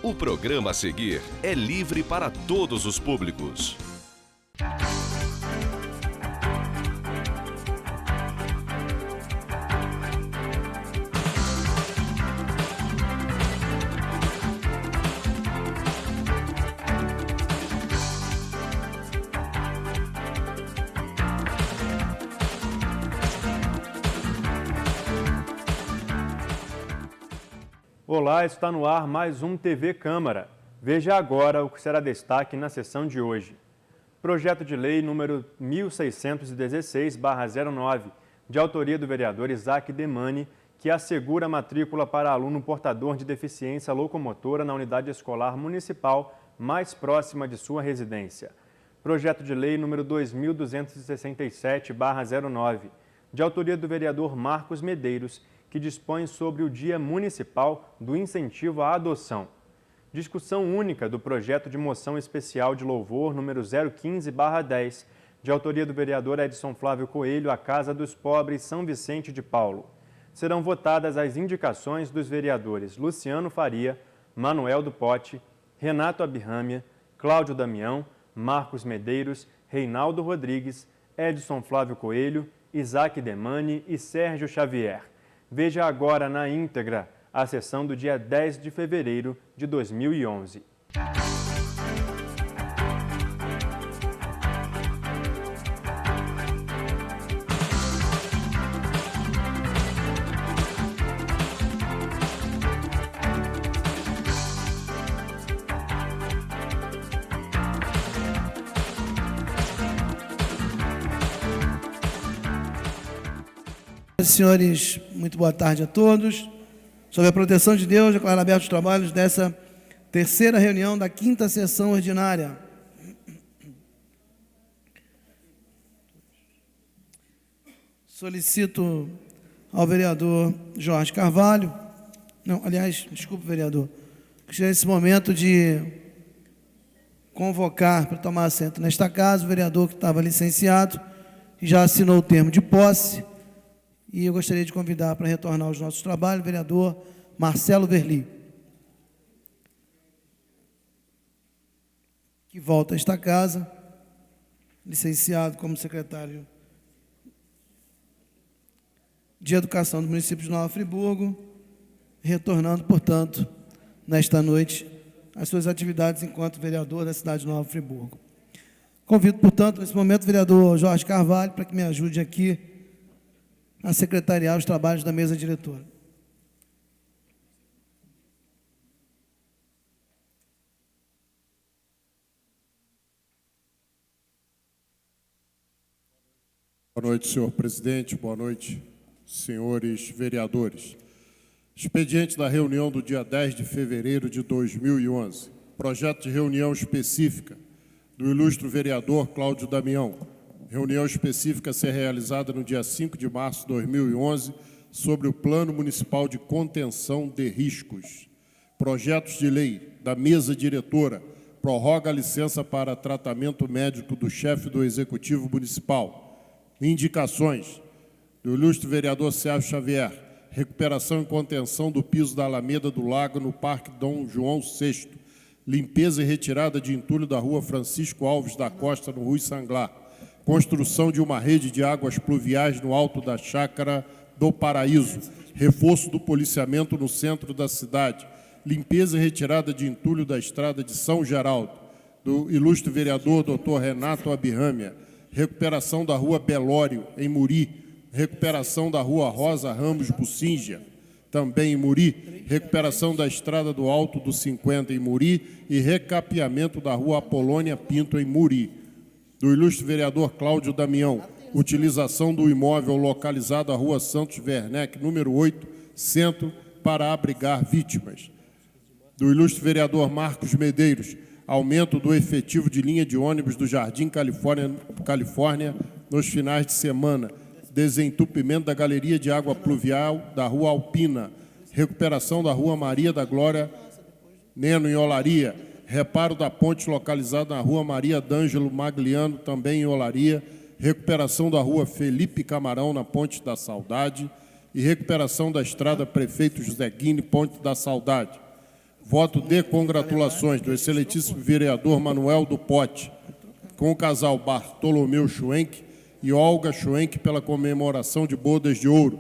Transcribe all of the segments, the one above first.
O programa a seguir é livre para todos os públicos. Olá, está no ar mais um TV Câmara. Veja agora o que será destaque na sessão de hoje. Projeto de lei número 1616/09, de autoria do vereador Isaac Demani, que assegura a matrícula para aluno portador de deficiência locomotora na unidade escolar municipal mais próxima de sua residência. Projeto de lei número 2267/09, de autoria do vereador Marcos Medeiros, que dispõe sobre o Dia Municipal do Incentivo à Adoção. Discussão única do projeto de moção especial de louvor número 015/10, de autoria do vereador Edson Flávio Coelho, à Casa dos Pobres São Vicente de Paulo. Serão votadas as indicações dos vereadores Luciano Faria, Manuel do Pote, Renato Abirrâmia, Cláudio Damião, Marcos Medeiros, Reinaldo Rodrigues, Edson Flávio Coelho, Isaac Demani e Sérgio Xavier. Veja agora na íntegra a sessão do dia 10 de fevereiro de 2011. Senhores, muito boa tarde a todos. Sob a proteção de Deus, declaro abertos os trabalhos dessa terceira reunião da 5ª sessão ordinária. Solicito ao vereador Jorge Carvalho, desculpe, vereador, que esteja nesse momento de convocar para tomar assento nesta casa o vereador que estava licenciado e já assinou o termo de posse. E eu gostaria de convidar para retornar aos nossos trabalhos o vereador Marcelo Verli, que volta a esta casa, licenciado como secretário de Educação do município de Nova Friburgo, retornando, portanto, nesta noite, às suas atividades enquanto vereador da cidade de Nova Friburgo. Convido, portanto, nesse momento, o vereador Jorge Carvalho para que me ajude aqui a secretariar os trabalhos da mesa diretora. Boa noite, senhor presidente. Boa noite, senhores vereadores. Expediente da reunião do dia 10 de fevereiro de 2011. Projeto de reunião específica do ilustre vereador Cláudio Damião. Reunião específica a ser realizada no dia 5 de março de 2011 sobre o Plano Municipal de Contenção de Riscos. Projetos de lei da mesa diretora prorroga a licença para tratamento médico do chefe do Executivo Municipal. Indicações do ilustre vereador Sérgio Xavier. Recuperação e contenção do piso da Alameda do Lago no Parque Dom João VI. Limpeza e retirada de entulho da rua Francisco Alves da Costa, no Rui Sanglar. Construção de uma rede de águas pluviais no alto da Chácara do Paraíso. Reforço do policiamento no centro da cidade. Limpeza e retirada de entulho da estrada de São Geraldo, do ilustre vereador Dr. Renato Abirrâmia. Recuperação da rua Belório, em Muri. Recuperação da rua Rosa Ramos Bucinja, também em Muri. Recuperação da estrada do Alto do 50, em Muri. E recapeamento da rua Apolônia Pinto, em Muri. Do ilustre vereador Cláudio Damião, utilização do imóvel localizado à rua Santos Werneck, número 8, centro, para abrigar vítimas. Do ilustre vereador Marcos Medeiros, aumento do efetivo de linha de ônibus do Jardim Califórnia nos finais de semana. Desentupimento da galeria de água pluvial da rua Alpina. Recuperação da rua Maria da Glória Neno, em Olaria. Reparo da ponte localizada na rua Maria d'Ângelo Magliano, também em Olaria. Recuperação da rua Felipe Camarão, na Ponte da Saudade. E recuperação da estrada Prefeito José Guine, Ponte da Saudade. Voto de congratulações do excelentíssimo vereador Manuel do Pote, com o casal Bartolomeu Schwenk e Olga Schwenk pela comemoração de bodas de ouro,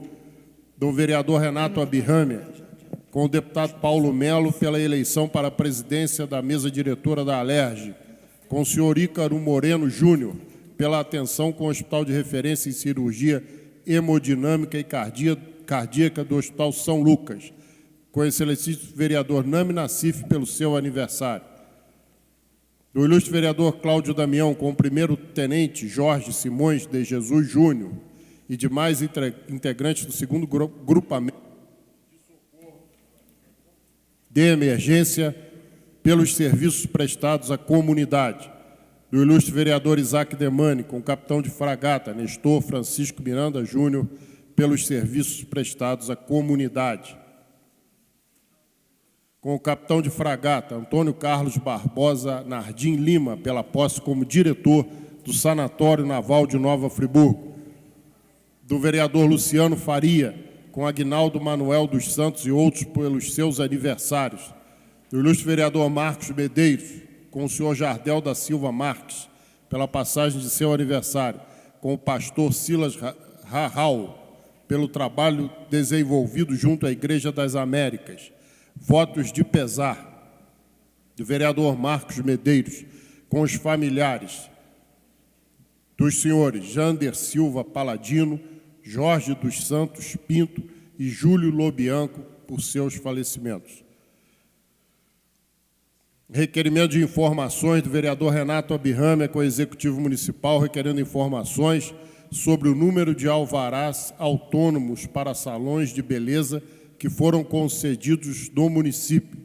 do vereador Renato Abirrâmia, com o deputado Paulo Melo pela eleição para a presidência da mesa diretora da Alerj, com o senhor Ícaro Moreno Júnior pela atenção com o Hospital de Referência em Cirurgia Hemodinâmica e Cardíaca do Hospital São Lucas, com o excelentíssimo vereador Nami Nassif pelo seu aniversário. Do ilustre vereador Cláudio Damião, com o primeiro-tenente Jorge Simões de Jesus Júnior e demais integrantes do segundo grupamento de emergência pelos serviços prestados à comunidade. Do ilustre vereador Isaac Demani, com o capitão de fragata Nestor Francisco Miranda Júnior pelos serviços prestados à comunidade. Com o capitão de fragata Antônio Carlos Barbosa Nardim Lima, pela posse como diretor do Sanatório Naval de Nova Friburgo. Do vereador Luciano Faria, com Aguinaldo Manuel dos Santos e outros pelos seus aniversários. Do ilustre vereador Marcos Medeiros, com o senhor Jardel da Silva Marques, pela passagem de seu aniversário. Com o pastor Silas Rahal, pelo trabalho desenvolvido junto à Igreja das Américas. Votos de pesar do vereador Marcos Medeiros, com os familiares dos senhores Jander Silva Paladino, Jorge dos Santos Pinto e Júlio Lobianco, por seus falecimentos. Requerimento de informações do vereador Renato Abirrâmia com o Executivo Municipal, requerendo informações sobre o número de alvarás autônomos para salões de beleza que foram concedidos no município.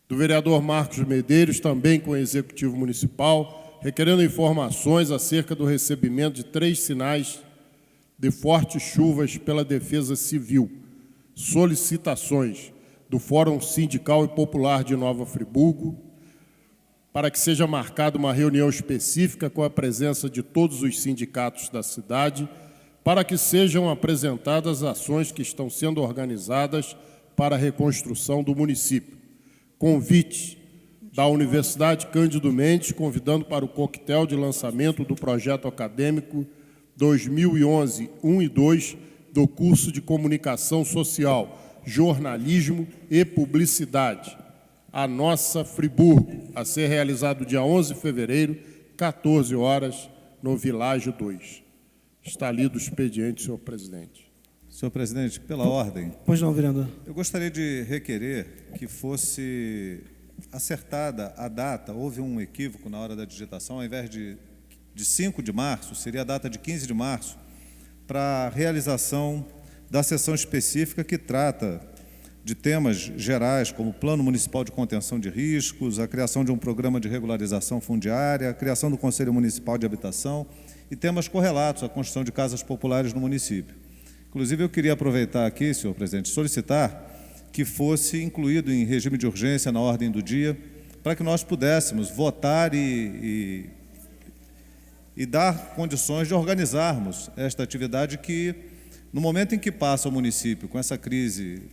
Do vereador Marcos Medeiros, também com o Executivo Municipal, requerendo informações acerca do recebimento de 3 sinais de fortes chuvas pela Defesa Civil. Solicitações do Fórum Sindical e Popular de Nova Friburgo, para que seja marcada uma reunião específica com a presença de todos os sindicatos da cidade, para que sejam apresentadas ações que estão sendo organizadas para a reconstrução do município. Convite da Universidade Cândido Mendes, convidando para o coquetel de lançamento do projeto acadêmico 2011, 1 e 2, do curso de Comunicação Social, Jornalismo e Publicidade, a Nossa Friburgo, a ser realizado dia 11 de fevereiro, 14 horas, no Világio 2. Está lido o expediente, senhor presidente. Senhor presidente, pela ordem. Pois não, vereador. Eu gostaria de requerer que fosse acertada a data. Houve um equívoco na hora da digitação, ao invés de 5 de março, seria a data de 15 de março, para a realização da sessão específica que trata de temas gerais, como o Plano Municipal de Contenção de Riscos, a criação de um programa de regularização fundiária, a criação do Conselho Municipal de Habitação e temas correlatos à construção de casas populares no município. Inclusive, eu queria aproveitar aqui, senhor presidente, solicitar que fosse incluído em regime de urgência na ordem do dia, para que nós pudéssemos votar e dar condições de organizarmos esta atividade que, no momento em que passa o município com essa crise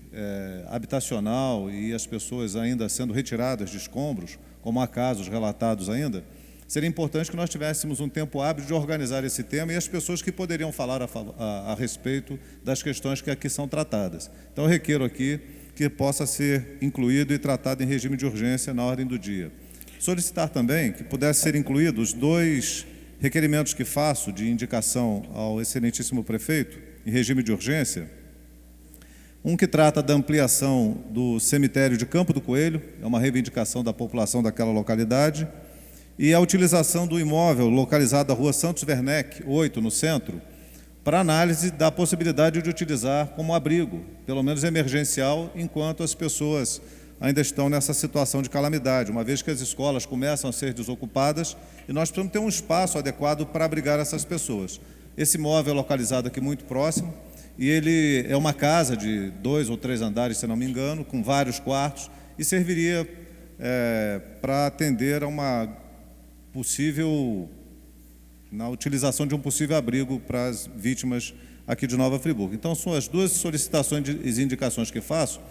habitacional e as pessoas ainda sendo retiradas de escombros, como há casos relatados ainda, seria importante que nós tivéssemos um tempo hábil de organizar esse tema e as pessoas que poderiam falar a respeito das questões que aqui são tratadas. Então, eu requeiro aqui que possa ser incluído e tratado em regime de urgência na ordem do dia. Solicitar também que pudesse ser incluídos 2 requerimentos que faço de indicação ao excelentíssimo prefeito, em regime de urgência. Um que trata da ampliação do cemitério de Campo do Coelho, é uma reivindicação da população daquela localidade, e a utilização do imóvel localizado na rua Santos Werneck, 8, no centro, para análise da possibilidade de utilizar como abrigo, pelo menos emergencial, enquanto as pessoas ainda estão nessa situação de calamidade, uma vez que as escolas começam a ser desocupadas e nós precisamos ter um espaço adequado para abrigar essas pessoas. Esse imóvel é localizado aqui muito próximo e ele é uma casa de 2 ou 3 andares, se não me engano, com vários quartos e serviria para atender a uma na utilização de um possível abrigo para as vítimas aqui de Nova Friburgo. Então, são as 2 solicitações e indicações que faço.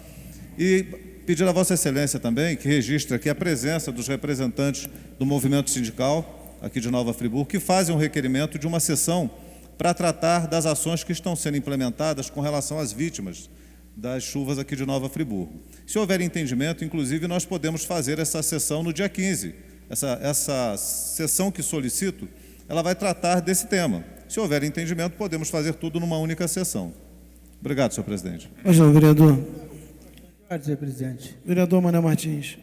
E pedir a Vossa Excelência também que registre aqui a presença dos representantes do movimento sindical aqui de Nova Friburgo, que fazem um requerimento de uma sessão para tratar das ações que estão sendo implementadas com relação às vítimas das chuvas aqui de Nova Friburgo. Se houver entendimento, inclusive, nós podemos fazer essa sessão no dia 15. Essa sessão que solicito, ela vai tratar desse tema. Se houver entendimento, podemos fazer tudo numa única sessão. Obrigado, senhor presidente. Pois não, vereador. Obrigado, senhor presidente. Vereador Manuel Martins.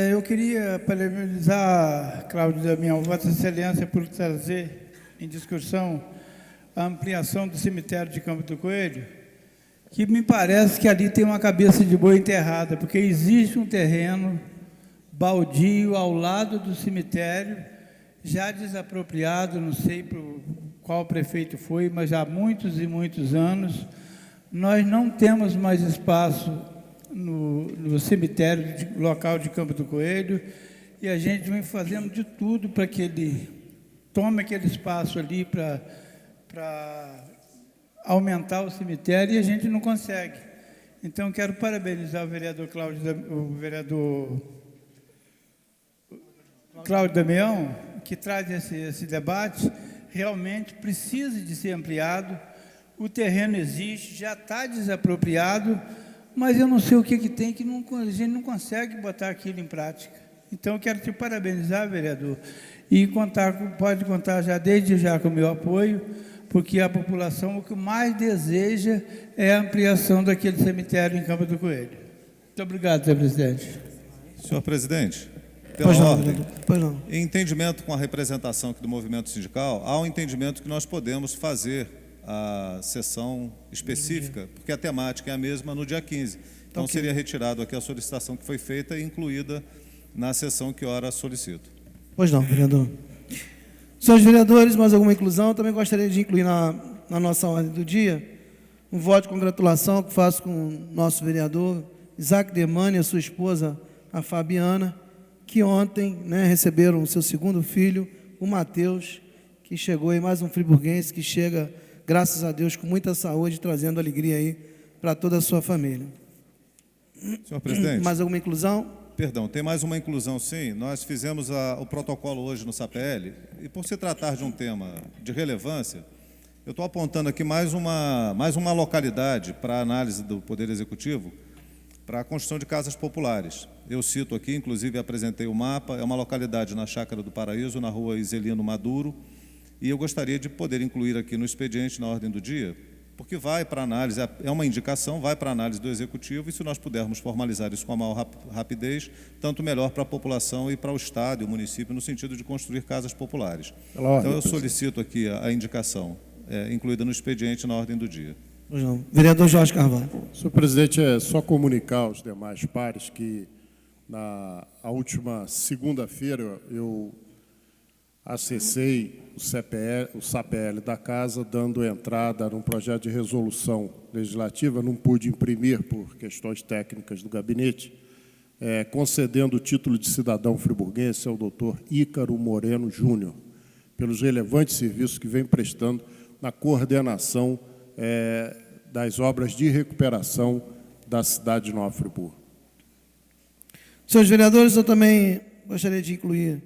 Eu queria parabenizar, Cláudio Damião, Vossa Excelência, por trazer em discussão a ampliação do cemitério de Campo do Coelho, que me parece que ali tem uma cabeça de boi enterrada, porque existe um terreno baldio ao lado do cemitério, já desapropriado, não sei por qual prefeito foi, mas há muitos e muitos anos. Nós não temos mais espaço no cemitério local de Campo do Coelho, e a gente vem fazendo de tudo para que ele tome aquele espaço ali para aumentar o cemitério, e a gente não consegue. Então, quero parabenizar o vereador Cláudio Damião, que traz esse debate. Realmente precisa de ser ampliado. O terreno existe, já está desapropriado, mas eu não sei o que tem, que a gente não consegue botar aquilo em prática. Então, quero te parabenizar, vereador, e pode contar já desde já com o meu apoio, porque a população o que mais deseja é a ampliação daquele cemitério em Campo do Coelho. Muito obrigado, senhor presidente. Senhor presidente, pela ordem, Pois não. em entendimento com a representação aqui do movimento sindical, há um entendimento que nós podemos fazer a sessão específica, porque a temática é a mesma no dia 15. Então, seria retirado aqui a solicitação que foi feita e incluída na sessão que ora solicito. Pois não, vereador. Senhores vereadores, mais alguma inclusão? Eu também gostaria de incluir na nossa ordem do dia um voto de congratulação que faço com o nosso vereador Isaac Demani e a sua esposa, a Fabiana, que ontem, receberam o seu segundo filho, o Matheus, que chegou aí, mais um friburguense que chega, graças a Deus, com muita saúde, trazendo alegria aí para toda a sua família. Senhor presidente. Mais alguma inclusão? Perdão, tem mais uma inclusão, sim. Nós fizemos o protocolo hoje no SAPL, e por se tratar de um tema de relevância, eu estou apontando aqui mais uma localidade para análise do Poder Executivo para a construção de casas populares. Eu cito aqui, inclusive apresentei o mapa, é uma localidade na Chácara do Paraíso, na rua Iselino Maduro, e eu gostaria de poder incluir aqui no expediente, na ordem do dia, porque vai para análise, é uma indicação, vai para análise do Executivo, e se nós pudermos formalizar isso com a maior rapidez, tanto melhor para a população e para o Estado e o município, no sentido de construir casas populares. Então, eu solicito aqui a indicação, incluída no expediente, na ordem do dia. Pois não. Vereador Jorge Carvalho. Senhor presidente, é só comunicar aos demais pares que, a última segunda-feira, eu acessei o SAPL da Casa, dando entrada num projeto de resolução legislativa, não pude imprimir por questões técnicas do gabinete, concedendo o título de cidadão friburguense ao doutor Ícaro Moreno Júnior, pelos relevantes serviços que vem prestando na coordenação das obras de recuperação da cidade de Nova Friburgo. Senhores vereadores, eu também gostaria de incluir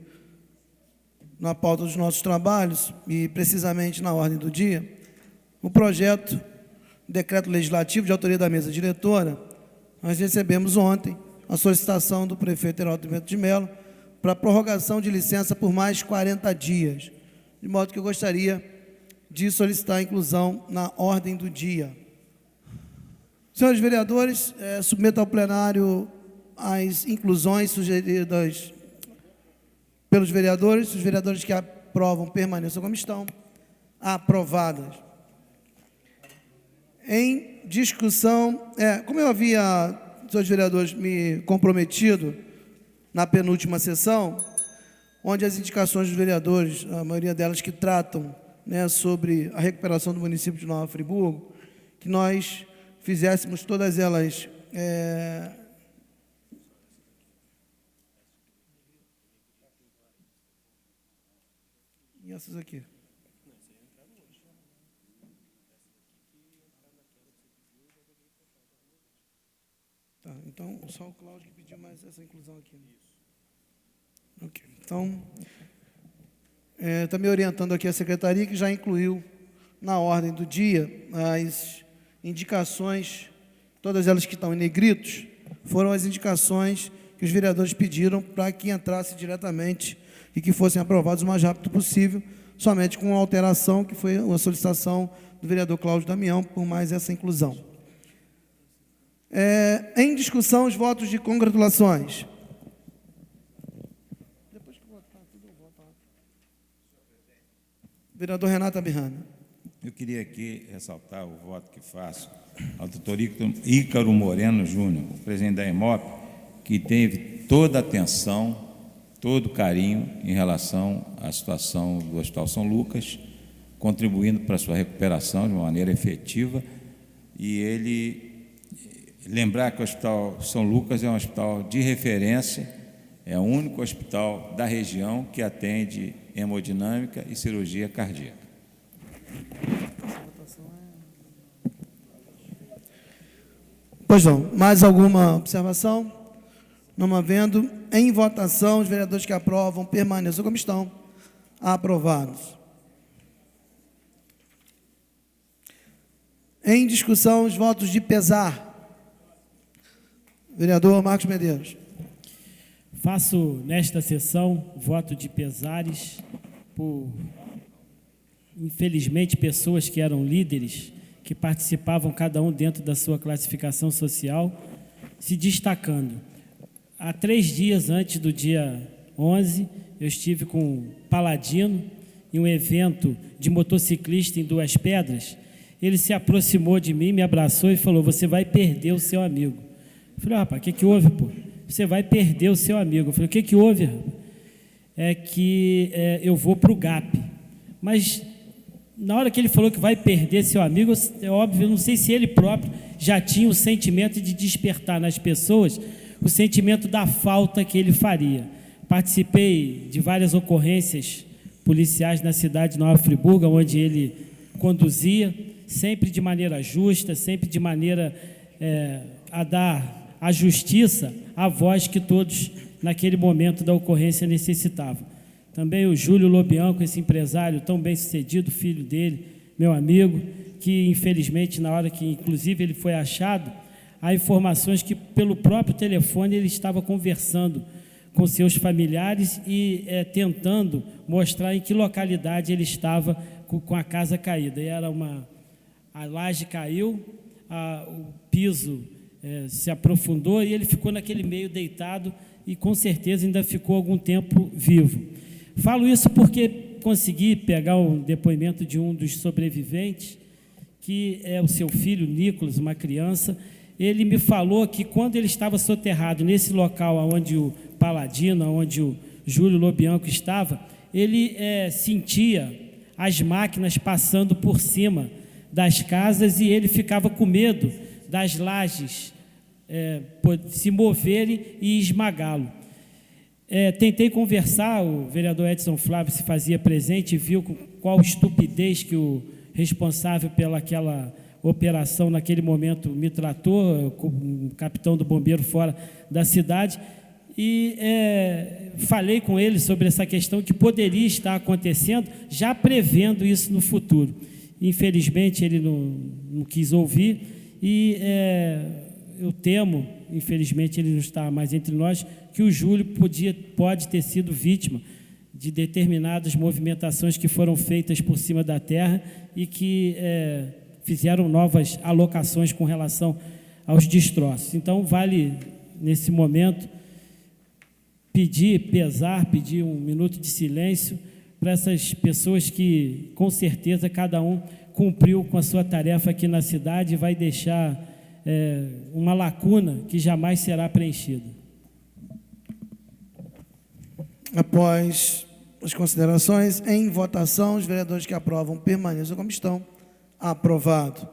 na pauta dos nossos trabalhos, e precisamente na ordem do dia, o projeto decreto legislativo de autoria da mesa diretora. Nós recebemos ontem a solicitação do prefeito Heraldo Bento de Mello para prorrogação de licença por mais 40 dias, de modo que eu gostaria de solicitar a inclusão na ordem do dia. Senhores vereadores, submeto ao plenário as inclusões sugeridas pelos vereadores. Os vereadores que aprovam permaneçam como estão. Aprovadas. Em discussão, como eu havia, senhores vereadores, me comprometido na penúltima sessão, onde as indicações dos vereadores, a maioria delas que tratam sobre a recuperação do município de Nova Friburgo, que nós fizéssemos todas elas e essas aqui. Tá, Então, só o Cláudio que pediu mais essa inclusão aqui. Ok. Então, está me orientando aqui a secretaria, que já incluiu na ordem do dia as indicações, todas elas que estão em negritos, foram as indicações que os vereadores pediram para que entrasse diretamente e que fossem aprovados o mais rápido possível, somente com uma alteração, que foi uma solicitação do vereador Cláudio Damião, por mais essa inclusão. Em discussão, os votos de congratulações. Vereador Renato Abirrani. Eu queria aqui ressaltar o voto que faço ao doutor Ícaro Moreno Júnior, o presidente da EMOP, que teve toda a atenção, todo o carinho em relação à situação do Hospital São Lucas, contribuindo para a sua recuperação de uma maneira efetiva, e ele lembrar que o Hospital São Lucas é um hospital de referência, é o único hospital da região que atende hemodinâmica e cirurgia cardíaca. Pois não, mais alguma observação? Não havendo, em votação, os vereadores que aprovam permaneçam como estão. Aprovados. Em discussão, os votos de pesar. Vereador Marcos Medeiros. Faço nesta sessão voto de pesares por, infelizmente, pessoas que eram líderes, que participavam cada um dentro da sua classificação social, se destacando. Há 3 dias antes do dia 11, eu estive com o Paladino em um evento de motociclista em Duas Pedras. Ele se aproximou de mim, me abraçou e falou: você vai perder o seu amigo. Eu falei: rapaz, o que houve, pô? Você vai perder o seu amigo. Eu falei: o que houve, rapaz? É que eu vou para o GAP. Mas, na hora que ele falou que vai perder seu amigo, é óbvio, eu não sei se ele próprio já tinha o sentimento de despertar nas pessoas o sentimento da falta que ele faria. Participei de várias ocorrências policiais na cidade de Nova Friburgo, onde ele conduzia, sempre de maneira justa, sempre de maneira a dar à justiça a voz que todos, naquele momento da ocorrência, necessitavam. Também o Júlio Lobianco, esse empresário tão bem sucedido, filho dele, meu amigo, que infelizmente, na hora que inclusive ele foi achado, há informações que pelo próprio telefone ele estava conversando com seus familiares e tentando mostrar em que localidade ele estava com a casa caída. E era a laje caiu, o piso se aprofundou e ele ficou naquele meio deitado e com certeza ainda ficou algum tempo vivo. Falo isso porque consegui pegar um depoimento de um dos sobreviventes, que é o seu filho, Nicolas, uma criança. Ele me falou que quando ele estava soterrado nesse local onde o Paladino, onde o Júlio Lobianco estava, ele sentia as máquinas passando por cima das casas e ele ficava com medo das lajes se moverem e esmagá-lo. Tentei conversar, o vereador Edson Flávio se fazia presente e viu qual estupidez que o responsável pelaquela operação naquele momento me tratou, como capitão do bombeiro fora da cidade, e falei com ele sobre essa questão que poderia estar acontecendo, já prevendo isso no futuro. Infelizmente, ele não quis ouvir e eu temo, infelizmente ele não está mais entre nós, que o Júlio pode ter sido vítima de determinadas movimentações que foram feitas por cima da terra e que fizeram novas alocações com relação aos destroços. Então, vale, nesse momento, pedir um minuto de silêncio para essas pessoas que, com certeza, cada um cumpriu com a sua tarefa aqui na cidade e vai deixar uma lacuna que jamais será preenchida. Após as considerações, em votação, os vereadores que aprovam permaneçam como estão. Aprovado.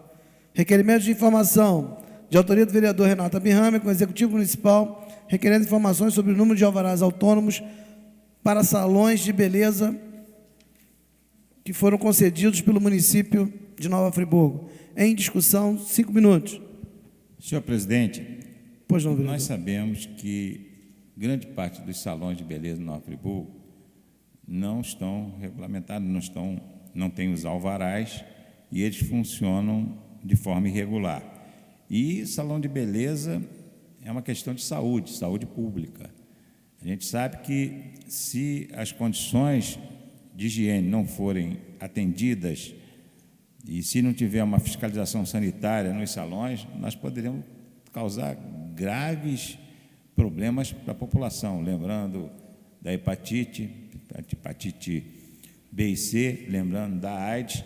Requerimento de informação de autoria do vereador Renato Abirrami, com o Executivo Municipal, requerendo informações sobre o número de alvarás autônomos para salões de beleza que foram concedidos pelo município de Nova Friburgo. Em discussão, 5 minutos. Senhor presidente, Pois não, vereador. Nós sabemos que grande parte dos salões de beleza no Nova Friburgo não estão regulamentados, não têm os alvarás e eles funcionam de forma irregular. E salão de beleza é uma questão de saúde pública. A gente sabe que se as condições de higiene não forem atendidas e se não tiver uma fiscalização sanitária nos salões, nós poderemos causar graves problemas para a população, lembrando da hepatite B e C, lembrando da AIDS,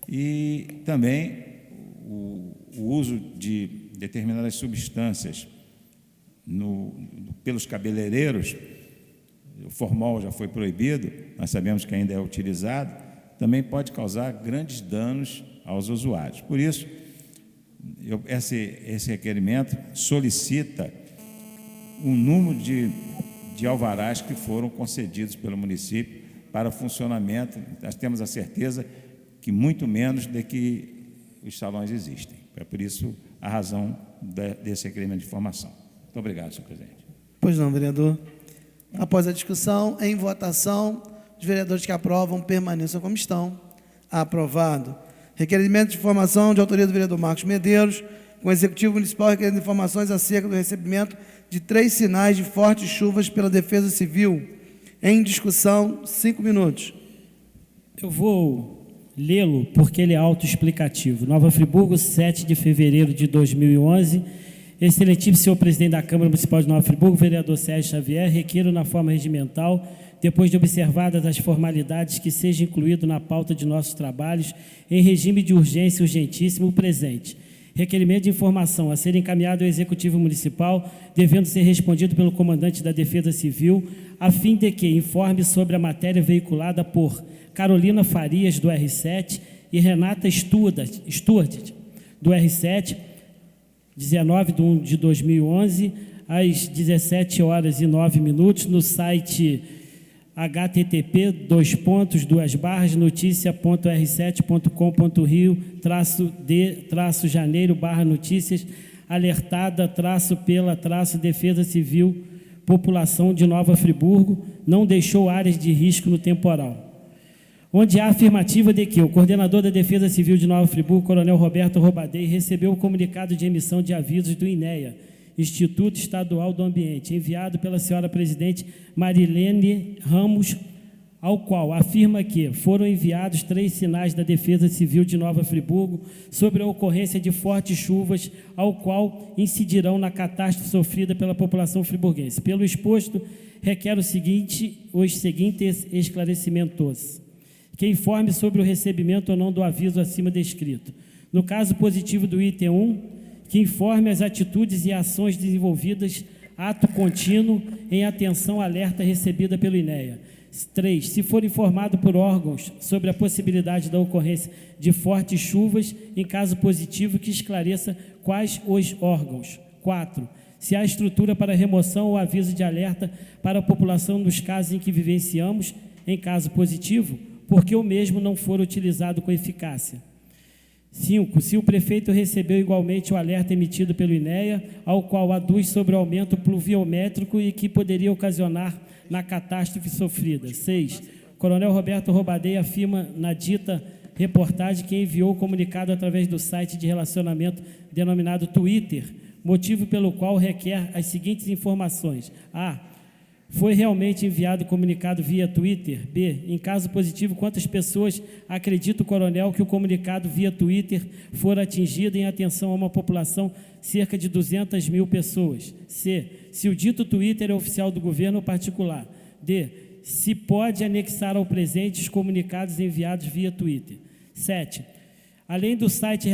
e também o uso de determinadas substâncias pelos cabeleireiros. O formol já foi proibido, nós sabemos que ainda é utilizado, também pode causar grandes danos aos usuários. Por isso, esse requerimento solicita um número de alvarás que foram concedidos pelo município para funcionamento. Nós temos a certeza que muito menos de que os salões existem. É por isso a razão desse requerimento de informação. Muito obrigado, senhor presidente. Pois não, vereador. Após a discussão, em votação, os vereadores que aprovam permaneçam como estão. Aprovado. Requerimento de informação de autoria do vereador Marcos Medeiros, com o Executivo Municipal requerendo informações acerca do recebimento de 3 sinais de fortes chuvas pela Defesa Civil. Em discussão, 5 minutos. Eu vou lê-lo porque ele é autoexplicativo. Nova Friburgo, 7 de fevereiro de 2011. Excelentíssimo senhor presidente da Câmara Municipal de Nova Friburgo, vereador Sérgio Xavier, requeiro na forma regimental, depois de observadas as formalidades, que seja incluído na pauta de nossos trabalhos, em regime de urgência urgentíssimo, o presente. Requerimento de informação a ser encaminhado ao Executivo Municipal, devendo ser respondido pelo comandante da Defesa Civil, a fim de que informe sobre a matéria veiculada por Carolina Farias, do R7, e Renata Stuart, do R7, 19/1/2011, às 17h09, no site http://noticia.r7.com.rio-d-janeiro/notícias, alertada-pela-Defesa Civil, população de Nova Friburgo, não deixou áreas de risco no temporal. Onde há afirmativa de que o coordenador da Defesa Civil de Nova Friburgo, Coronel Roberto Robadei, recebeu o comunicado de emissão de avisos do INEA, Instituto Estadual do Ambiente, enviado pela senhora presidente Marilene Ramos, ao qual afirma que foram enviados 3 sinais da Defesa Civil de Nova Friburgo sobre a ocorrência de fortes chuvas, ao qual incidirão na catástrofe sofrida pela população friburguense. Pelo exposto, requer os seguintes esclarecimentos: que informe sobre o recebimento ou não do aviso acima descrito. No caso positivo do item 1, que informe as atitudes e ações desenvolvidas, ato contínuo, em atenção alerta recebida pelo INEA. 3. Se for informado por órgãos sobre a possibilidade da ocorrência de fortes chuvas, em caso positivo, que esclareça quais os órgãos. 4. Se há estrutura para remoção ou aviso de alerta para a população nos casos em que vivenciamos, em caso positivo, porque o mesmo não for utilizado com eficácia. 5. Se o prefeito recebeu igualmente o alerta emitido pelo INEA, ao qual aduz sobre o aumento pluviométrico e que poderia ocasionar na catástrofe sofrida. 6. Coronel Roberto Robadei afirma na dita reportagem que enviou o comunicado através do site de relacionamento denominado Twitter, motivo pelo qual requer as seguintes informações. A. Foi realmente enviado o comunicado via Twitter? B. Em caso positivo, quantas pessoas acredita o coronel que o comunicado via Twitter for atingido em atenção a uma população cerca de 200 mil pessoas? C. Se o dito Twitter é oficial do governo ou particular? D. Se pode anexar ao presente os comunicados enviados via Twitter? 7. Além do site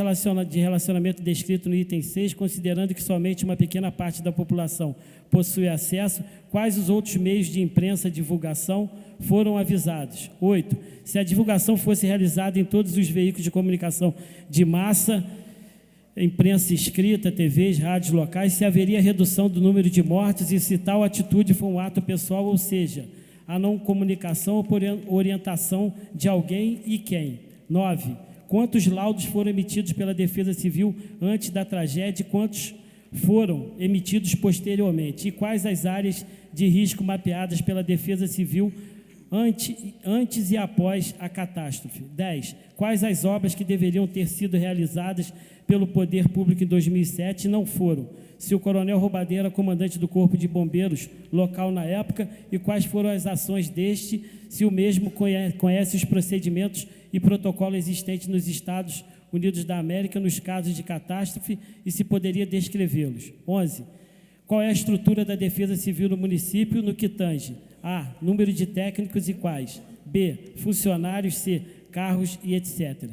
de relacionamento descrito no item 6, considerando que somente uma pequena parte da população possui acesso, quais os outros meios de imprensa e divulgação foram avisados? 8. Se a divulgação fosse realizada em todos os veículos de comunicação de massa, imprensa escrita, TVs, rádios locais, se haveria redução do número de mortes e se tal atitude for um ato pessoal, ou seja, a não comunicação ou por orientação de alguém e quem? 9. Quantos laudos foram emitidos pela Defesa Civil antes da tragédia e quantos foram emitidos posteriormente e quais as áreas de risco mapeadas pela Defesa Civil antes e após a catástrofe. 10. Quais as obras que deveriam ter sido realizadas pelo Poder Público em 2007 e não foram? Se o Coronel Roubadeira era comandante do Corpo de Bombeiros local na época e quais foram as ações deste, se o mesmo conhece os procedimentos e protocolos existentes nos Estados Unidos da América nos casos de catástrofe e se poderia descrevê-los. 11. Qual é a estrutura da Defesa Civil no município no que tange? A. Número de técnicos e quais? B. Funcionários. C. Carros e etc.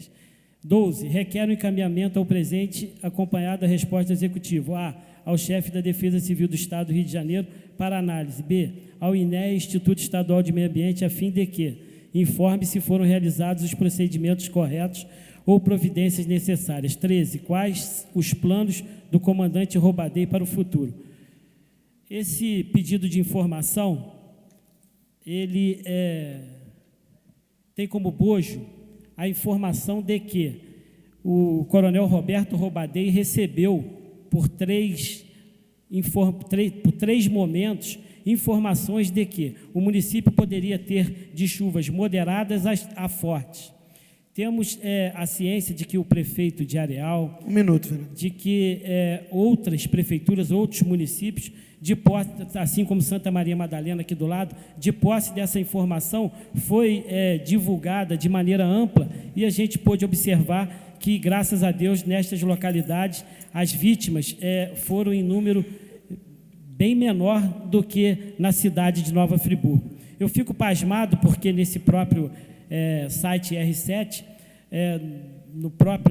12. Requer um encaminhamento ao presente acompanhado da resposta do Executivo. A. Ao chefe da Defesa Civil do Estado do Rio de Janeiro para análise. B. Ao INEA, Instituto Estadual de Meio Ambiente, a fim de que informe se foram realizados os procedimentos corretos ou providências necessárias. 13. Quais os planos do comandante Roubadeira para o futuro? Esse pedido de informação, ele tem como bojo a informação de que o coronel Roberto Roubadeira recebeu por três momentos informações de que o município poderia ter de chuvas moderadas a fortes. Temos a ciência de que o prefeito de Areal, de que outras prefeituras, outros municípios, de posse, assim como Santa Maria Madalena aqui do lado, de posse dessa informação, foi divulgada de maneira ampla e a gente pôde observar que, graças a Deus, nestas localidades, as vítimas foram em número bem menor do que na cidade de Nova Friburgo. Eu fico pasmado porque nesse próprio site R7,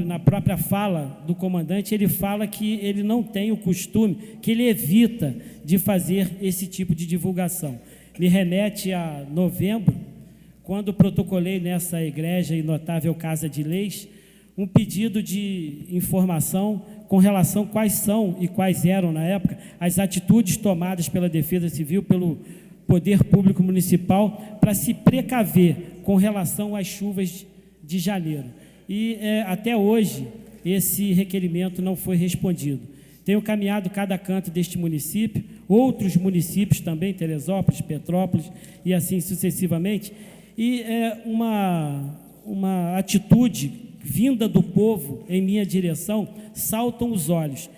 na própria fala do comandante, ele fala que ele não tem o costume, que ele evita de fazer esse tipo de divulgação. Me remete a novembro, quando protocolei nessa igreja e notável Casa de Leis, um pedido de informação com relação a quais são e quais eram, na época, as atitudes tomadas pela Defesa Civil, pelo Poder Público Municipal, para se precaver com relação às chuvas de janeiro. E até hoje, esse requerimento não foi respondido. Tenho caminhado cada canto deste município, outros municípios também, Teresópolis, Petrópolis e assim sucessivamente, e uma atitude vinda do povo em minha direção saltam os olhos.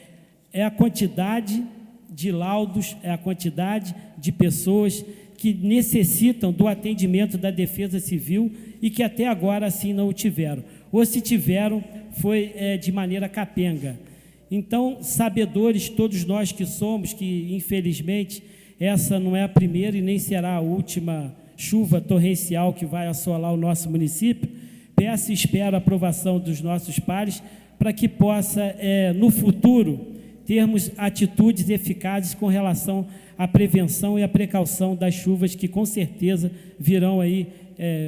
É a quantidade de laudos, é a quantidade de pessoas que necessitam do atendimento da Defesa Civil e que até agora assim não o tiveram. Ou se tiveram, foi de maneira capenga. Então, sabedores todos nós que somos, que infelizmente essa não é a primeira e nem será a última chuva torrencial que vai assolar o nosso município, peço e espero a aprovação dos nossos pares para que possa, no futuro, termos atitudes eficazes com relação à prevenção e à precaução das chuvas que, com certeza, virão aí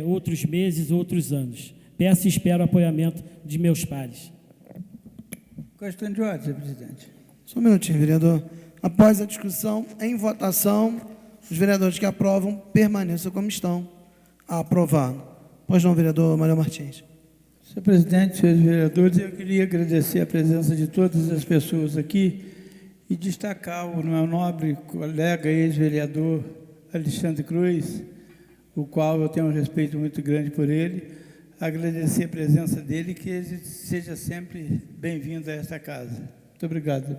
outros meses, outros anos. Peço e espero o apoiamento de meus pares. Questão de ordem, senhor presidente. Só um minutinho, vereador. Após a discussão, em votação, os vereadores que aprovam permaneçam como estão. Aprovado. Pois não, vereador Mário Martins. Senhor presidente, senhores vereadores, eu queria agradecer a presença de todas as pessoas aqui e destacar o meu nobre colega ex-vereador Alexandre Cruz, o qual eu tenho um respeito muito grande por ele, agradecer a presença dele e que ele seja sempre bem-vindo a esta casa. Muito obrigado.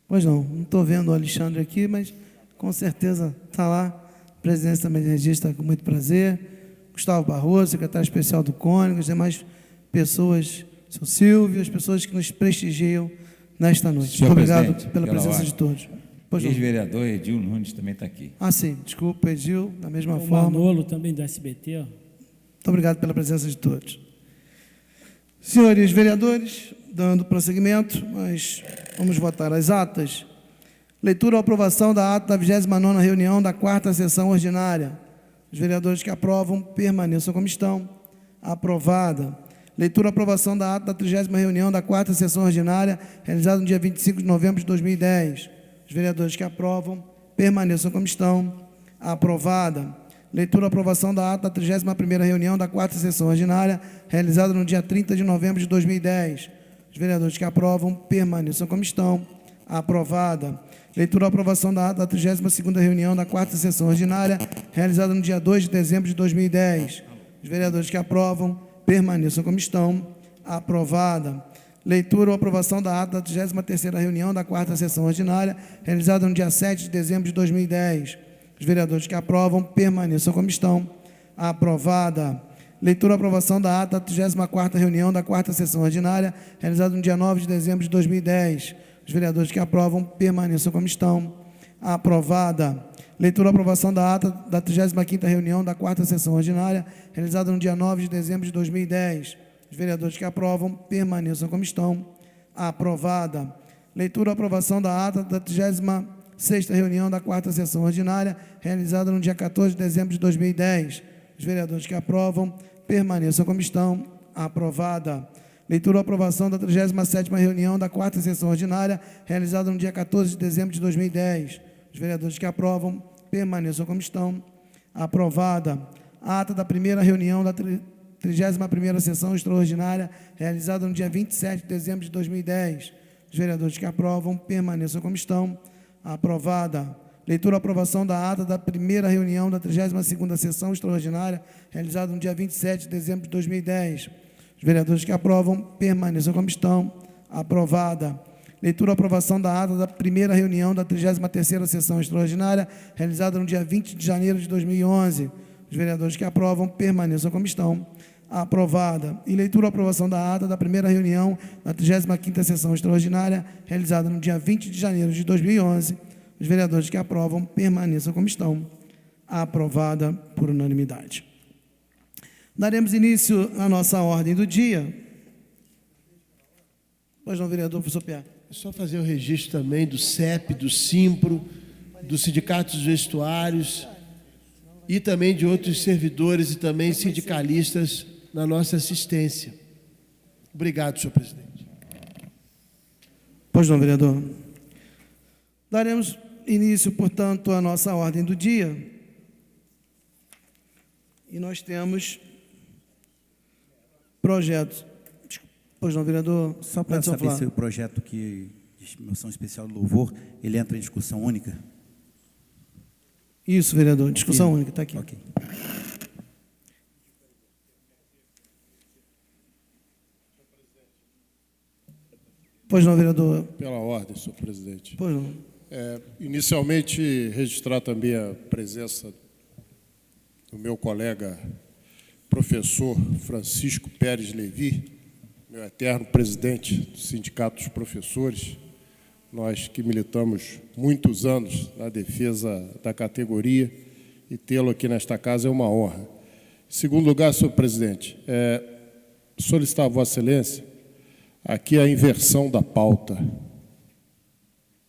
Pois não estou vendo o Alexandre aqui, mas com certeza está lá. A presença também regista com muito prazer. Gustavo Barroso, secretário especial do Cônigo, as demais pessoas, seu Silvio, as pessoas que nos prestigiam nesta noite. Muito obrigado pela presença de todos. O ex-vereador Edil Nunes também está aqui. Ah, sim, desculpa, Edil, da mesma o forma. Manolo também do SBT. Muito obrigado pela presença de todos. Senhores vereadores, dando prosseguimento, nós vamos votar as atas. Leitura ou aprovação da ata da 29ª reunião da 4ª sessão ordinária. Os vereadores que aprovam, permaneçam como estão. Aprovada. Leitura e aprovação da ata da 30ª reunião da 4ª sessão ordinária, realizada no dia 25 de novembro de 2010. Os vereadores que aprovam, permaneçam como estão. Aprovada. Leitura e aprovação da ata da 31ª reunião da 4ª sessão ordinária, realizada no dia 30 de novembro de 2010. Os vereadores que aprovam, permaneçam como estão. Aprovada. Leitura ou aprovação da ata da 32ª reunião da 4ª sessão ordinária, realizada no dia 2 de dezembro de 2010. Os vereadores que aprovam, permaneçam como estão. Aprovada. Leitura ou aprovação da ata da 33ª reunião da 4ª sessão ordinária, realizada no dia 7 de dezembro de 2010. Os vereadores que aprovam, permaneçam como estão. Aprovada. Leitura ou aprovação da ata da 34ª reunião da 4ª sessão ordinária, realizada no dia 9 de dezembro de 2010. Os vereadores que aprovam, permaneçam como estão. Aprovada. Leitura ou aprovação da ata da 35ª reunião da 4ª sessão ordinária, realizada no dia 9 de dezembro de 2010. Os vereadores que aprovam, permaneçam como estão. Aprovada. Leitura ou aprovação da ata da 36ª reunião da 4ª sessão ordinária, realizada no dia 14 de dezembro de 2010. Os vereadores que aprovam, permaneçam como estão. Aprovada. Leitura ou aprovação da 37ª reunião da 4ª sessão ordinária, realizada no dia 14 de dezembro de 2010. Os vereadores que aprovam, permaneçam como estão. Aprovada. A ata da primeira reunião da 31ª sessão extraordinária, realizada no dia 27 de dezembro de 2010. Os vereadores que aprovam, permaneçam como estão. Aprovada. Leitura ou aprovação da ata da primeira reunião da 32ª sessão extraordinária, realizada no dia 27 de dezembro de 2010. Os vereadores que aprovam, permaneçam como estão. Aprovada. Leitura ou aprovação da ata da primeira reunião da 33ª sessão extraordinária, realizada no dia 20 de janeiro de 2011. Os vereadores que aprovam, permaneçam como estão. Aprovada. E leitura ou aprovação da ata da primeira reunião da 35ª sessão extraordinária, realizada no dia 20 de janeiro de 2011. Os vereadores que aprovam, permaneçam como estão. Aprovada por unanimidade. Daremos início à nossa ordem do dia. Pois não, vereador, professor Pierre. É só fazer o registro também do CEP, do SIMPRO, do Sindicato dos Vestuários e também de outros servidores e também sindicalistas na nossa assistência. Obrigado, senhor presidente. Pois não, vereador. Daremos início, portanto, à nossa ordem do dia. E nós temos projetos. Pois não, vereador. Só para saber se o projeto de moção especial de louvor, ele entra em discussão única? Isso, vereador. Discussão única, está aqui. Ok. Pois não, vereador. Pela ordem, senhor presidente. Pois não. Inicialmente, registrar também a presença do meu colega professor Francisco Pérez Levi, meu eterno presidente do Sindicato dos Professores, nós que militamos muitos anos na defesa da categoria, e tê-lo aqui nesta casa é uma honra. Em segundo lugar, senhor presidente, solicitar a Vossa Excelência aqui a inversão da pauta,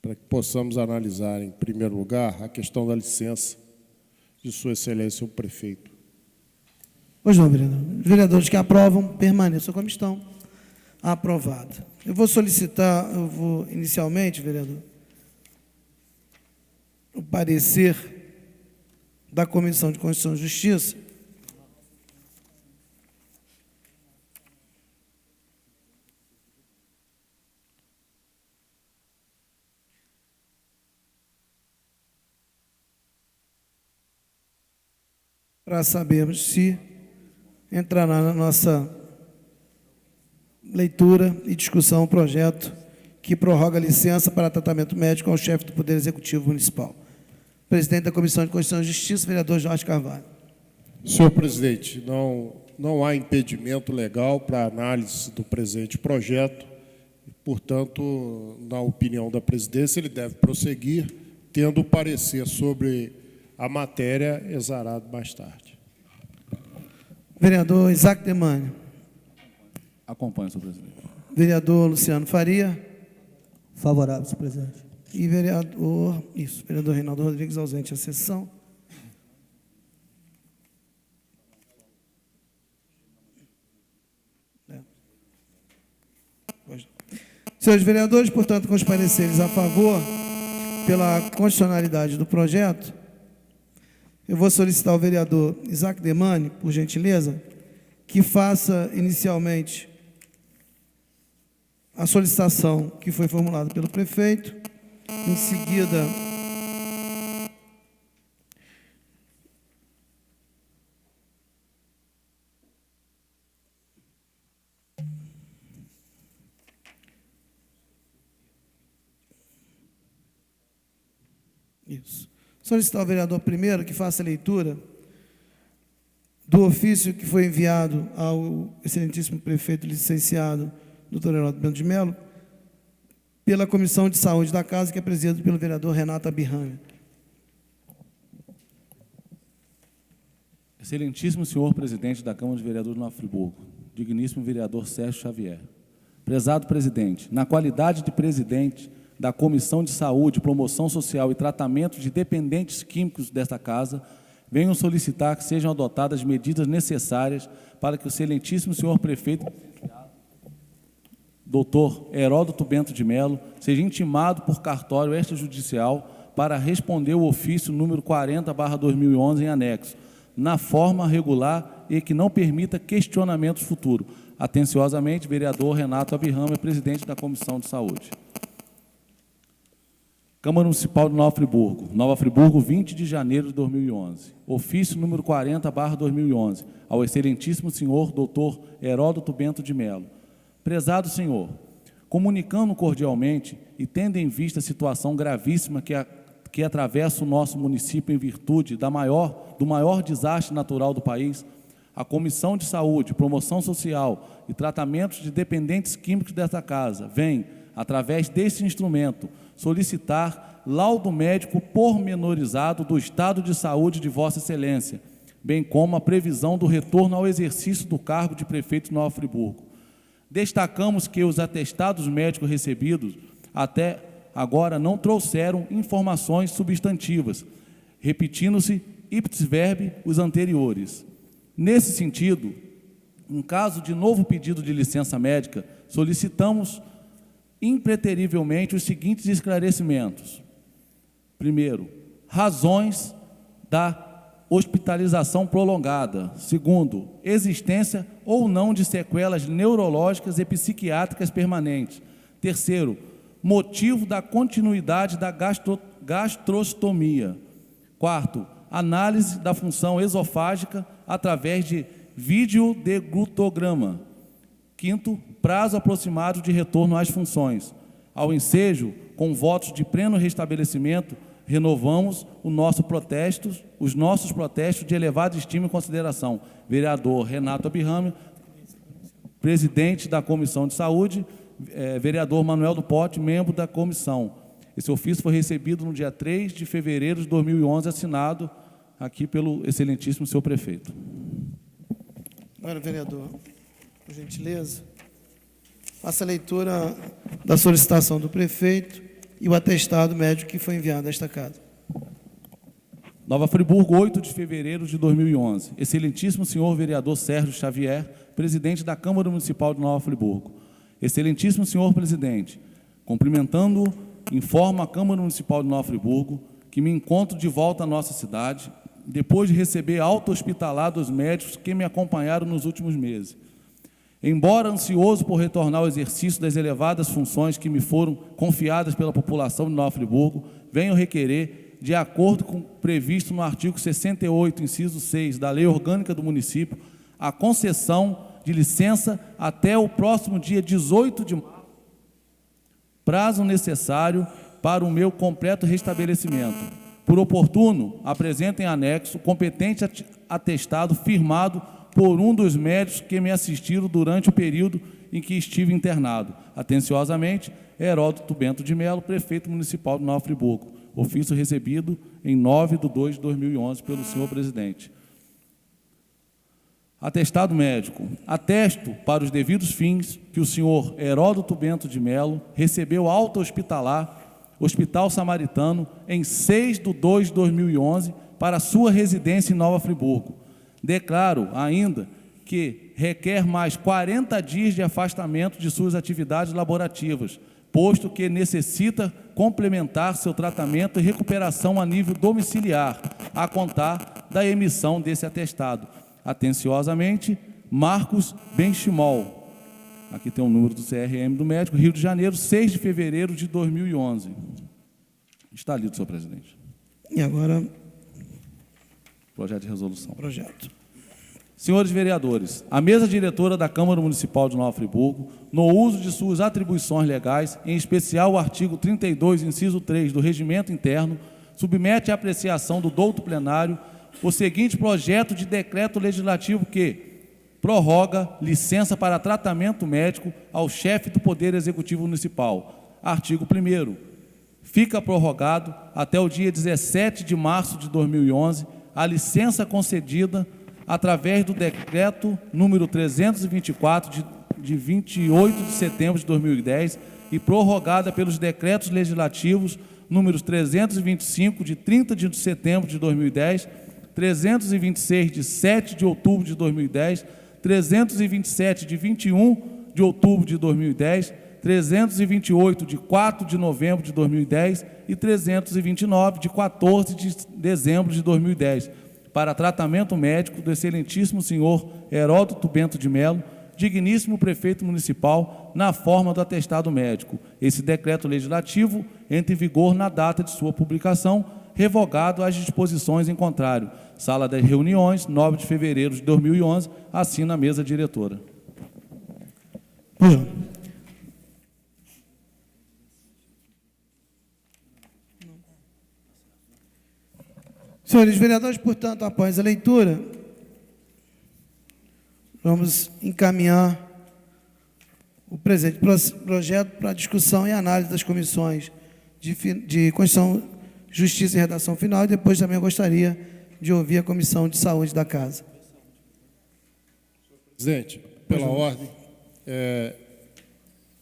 para que possamos analisar, em primeiro lugar, a questão da licença de Sua Excelência o Prefeito. Pois não, vereador. Os vereadores que aprovam, permaneçam como estão. Aprovado. Eu vou inicialmente, vereador, o parecer da Comissão de Constituição e Justiça, para sabermos se entrará na nossa leitura e discussão o projeto que prorroga a licença para tratamento médico ao chefe do Poder Executivo Municipal. Presidente da Comissão de Constituição e Justiça, vereador Jorge Carvalho. Senhor presidente, não há impedimento legal para a análise do presente projeto, portanto, na opinião da presidência, ele deve prosseguir, tendo o parecer sobre a matéria exarado mais tarde. Vereador Isaac Demânio. Acompanho, senhor presidente. Vereador Luciano Faria. Favorável, senhor presidente. E vereador Reinaldo Rodrigues, ausente à sessão. Senhores vereadores, portanto, com os pareceres a favor, pela constitucionalidade do projeto, eu vou solicitar ao vereador Isaac Demânio, por gentileza, que faça inicialmente a solicitação que foi formulada pelo prefeito. Em seguida, solicitar ao vereador primeiro que faça a leitura do ofício que foi enviado ao excelentíssimo prefeito licenciado Dr. Heródoto Bento de Mello, pela Comissão de Saúde da Casa, que é presidida pelo vereador Renato Abirrame. Excelentíssimo senhor presidente da Câmara de Vereadores de Nova Friburgo, digníssimo vereador Sérgio Xavier. Prezado presidente, na qualidade de presidente da Comissão de Saúde, Promoção Social e Tratamento de Dependentes Químicos desta Casa, venho solicitar que sejam adotadas medidas necessárias para que o excelentíssimo senhor prefeito, doutor Heródoto Bento de Mello, seja intimado por cartório extrajudicial para responder o ofício número 40/2011 em anexo, na forma regular e que não permita questionamentos futuros. Atenciosamente, vereador Renato Abirrame, presidente da Comissão de Saúde. Câmara Municipal de Nova Friburgo, 20 de janeiro de 2011. Ofício número 40/2011, ao excelentíssimo senhor doutor Heródoto Bento de Mello. Prezado senhor, comunicando cordialmente e tendo em vista a situação gravíssima que atravessa o nosso município em virtude do maior desastre natural do país, a Comissão de Saúde, Promoção Social e Tratamentos de Dependentes Químicos desta Casa vem, através deste instrumento, solicitar laudo médico pormenorizado do estado de saúde de Vossa Excelência, bem como a previsão do retorno ao exercício do cargo de prefeito de Nova Friburgo. Destacamos que os atestados médicos recebidos até agora não trouxeram informações substantivas, repetindo-se ipsis verbi os anteriores. Nesse sentido, em caso de novo pedido de licença médica, solicitamos impreterivelmente os seguintes esclarecimentos. Primeiro, razões da hospitalização prolongada. Segundo, existência ou não de sequelas neurológicas e psiquiátricas permanentes. Terceiro, motivo da continuidade da gastrostomia. Quarto, análise da função esofágica através de videodeglutograma. Quinto, prazo aproximado de retorno às funções. Ao ensejo, com votos de pleno restabelecimento, renovamos os nossos protestos de elevada estima e consideração. Vereador Renato Abirrame, presidente da Comissão de Saúde, vereador Manuel do Pote, membro da comissão. Esse ofício foi recebido no dia 3 de fevereiro de 2011, assinado aqui pelo excelentíssimo senhor prefeito. Agora, vereador, por gentileza, faça a leitura da solicitação do prefeito e o atestado médico que foi enviado a esta casa. Nova Friburgo, 8 de fevereiro de 2011. Excelentíssimo senhor vereador Sérgio Xavier, presidente da Câmara Municipal de Nova Friburgo. Excelentíssimo senhor presidente, cumprimentando, informo a Câmara Municipal de Nova Friburgo que me encontro de volta à nossa cidade, depois de receber alta hospitalar dos médicos que me acompanharam nos últimos meses. Embora ansioso por retornar ao exercício das elevadas funções que me foram confiadas pela população de Nova Friburgo, venho requerer, de acordo com o previsto no artigo 68, inciso 6 da Lei Orgânica do Município, a concessão de licença até o próximo dia 18 de março, prazo necessário para o meu completo restabelecimento. Por oportuno, apresento em anexo competente atestado firmado por um dos médicos que me assistiram durante o período em que estive internado. Atenciosamente, Heródoto Bento de Mello, prefeito municipal de Nova Friburgo. Ofício recebido em 9/2/2011 pelo senhor presidente. Atestado médico. Atesto para os devidos fins que o senhor Heródoto Bento de Mello recebeu alta hospitalar, Hospital Samaritano, em 6/2/2011, para sua residência em Nova Friburgo. Declaro ainda que requer mais 40 dias de afastamento de suas atividades laborativas, posto que necessita complementar seu tratamento e recuperação a nível domiciliar, a contar da emissão desse atestado. Atenciosamente, Marcos Benchimol, Aqui tem o número do CRM do médico, Rio de Janeiro, 6 de fevereiro de 2011. Está lido, senhor presidente. E agora, projeto de resolução. projeto. Senhores vereadores, a mesa diretora da Câmara Municipal de Nova Friburgo, no uso de suas atribuições legais, em especial o artigo 32, inciso 3 do Regimento Interno, submete à apreciação do douto plenário o seguinte projeto de decreto legislativo que prorroga licença para tratamento médico ao chefe do Poder Executivo Municipal. Artigo 1º. Fica prorrogado até o dia 17 de março de 2011 a licença concedida através do decreto número 324 de 28 de setembro de 2010 e prorrogada pelos decretos legislativos números 325 de 30 de setembro de 2010, 326 de 7 de outubro de 2010, 327 de 21 de outubro de 2010, 328 de 4 de novembro de 2010 e 329 de 14 de dezembro de 2010, para tratamento médico do excelentíssimo senhor Heródoto Bento de Mello, digníssimo prefeito municipal, na forma do atestado médico. Esse decreto legislativo entra em vigor na data de sua publicação, revogado as disposições em contrário. Sala das Reuniões, 9 de fevereiro de 2011, assina a mesa diretora. Senhores vereadores, portanto, após a leitura, vamos encaminhar o presente projeto para discussão e análise das comissões de Constituição, Justiça e Redação Final, e depois também eu gostaria de ouvir a Comissão de Saúde da Casa. Presidente, pela ordem,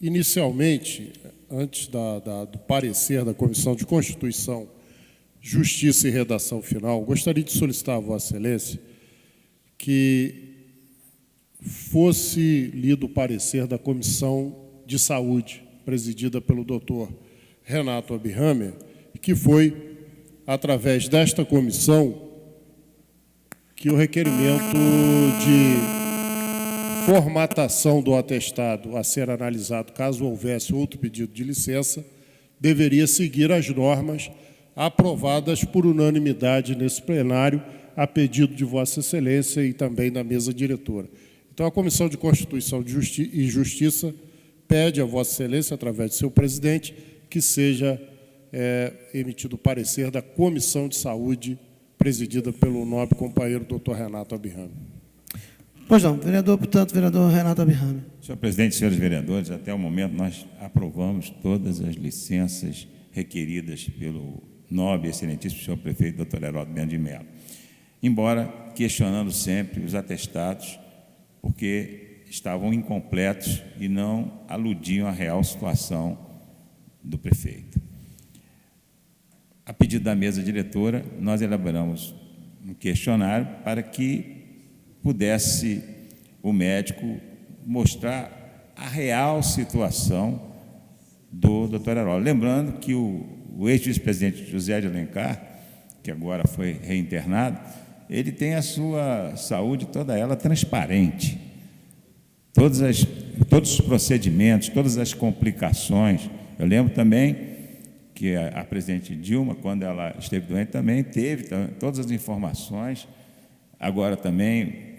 inicialmente, antes do parecer da Comissão de Constituição, Justiça e Redação Final, gostaria de solicitar a Vossa Excelência que fosse lido o parecer da Comissão de Saúde, presidida pelo doutor Renato Abihammer, que foi, através desta comissão, que o requerimento de formatação do atestado a ser analisado, caso houvesse outro pedido de licença, deveria seguir as normas aprovadas por unanimidade nesse plenário, a pedido de Vossa Excelência e também da mesa diretora. Então, a Comissão de Constituição e Justiça pede a Vossa Excelência, através de seu presidente, que seja emitido o parecer da Comissão de Saúde, presidida pelo nobre companheiro doutor Renato Abihammer. Pois não, vereador, portanto, vereador Renato Abihammer. Senhor presidente, senhores vereadores, até o momento nós aprovamos todas as licenças requeridas pelo nobre e excelentíssimo senhor prefeito, doutor Heródoto Bento de Mello, embora questionando sempre os atestados, porque estavam incompletos e não aludiam à real situação do prefeito. A pedido da mesa diretora, nós elaboramos um questionário para que pudesse o médico mostrar a real situação do doutor Heródoto. Lembrando que o ex-vice-presidente José de Alencar, que agora foi reinternado, ele tem a sua saúde toda ela transparente. Todos os procedimentos, todas as complicações. Eu lembro também que a presidente Dilma, quando ela esteve doente, também teve todas as informações. Agora também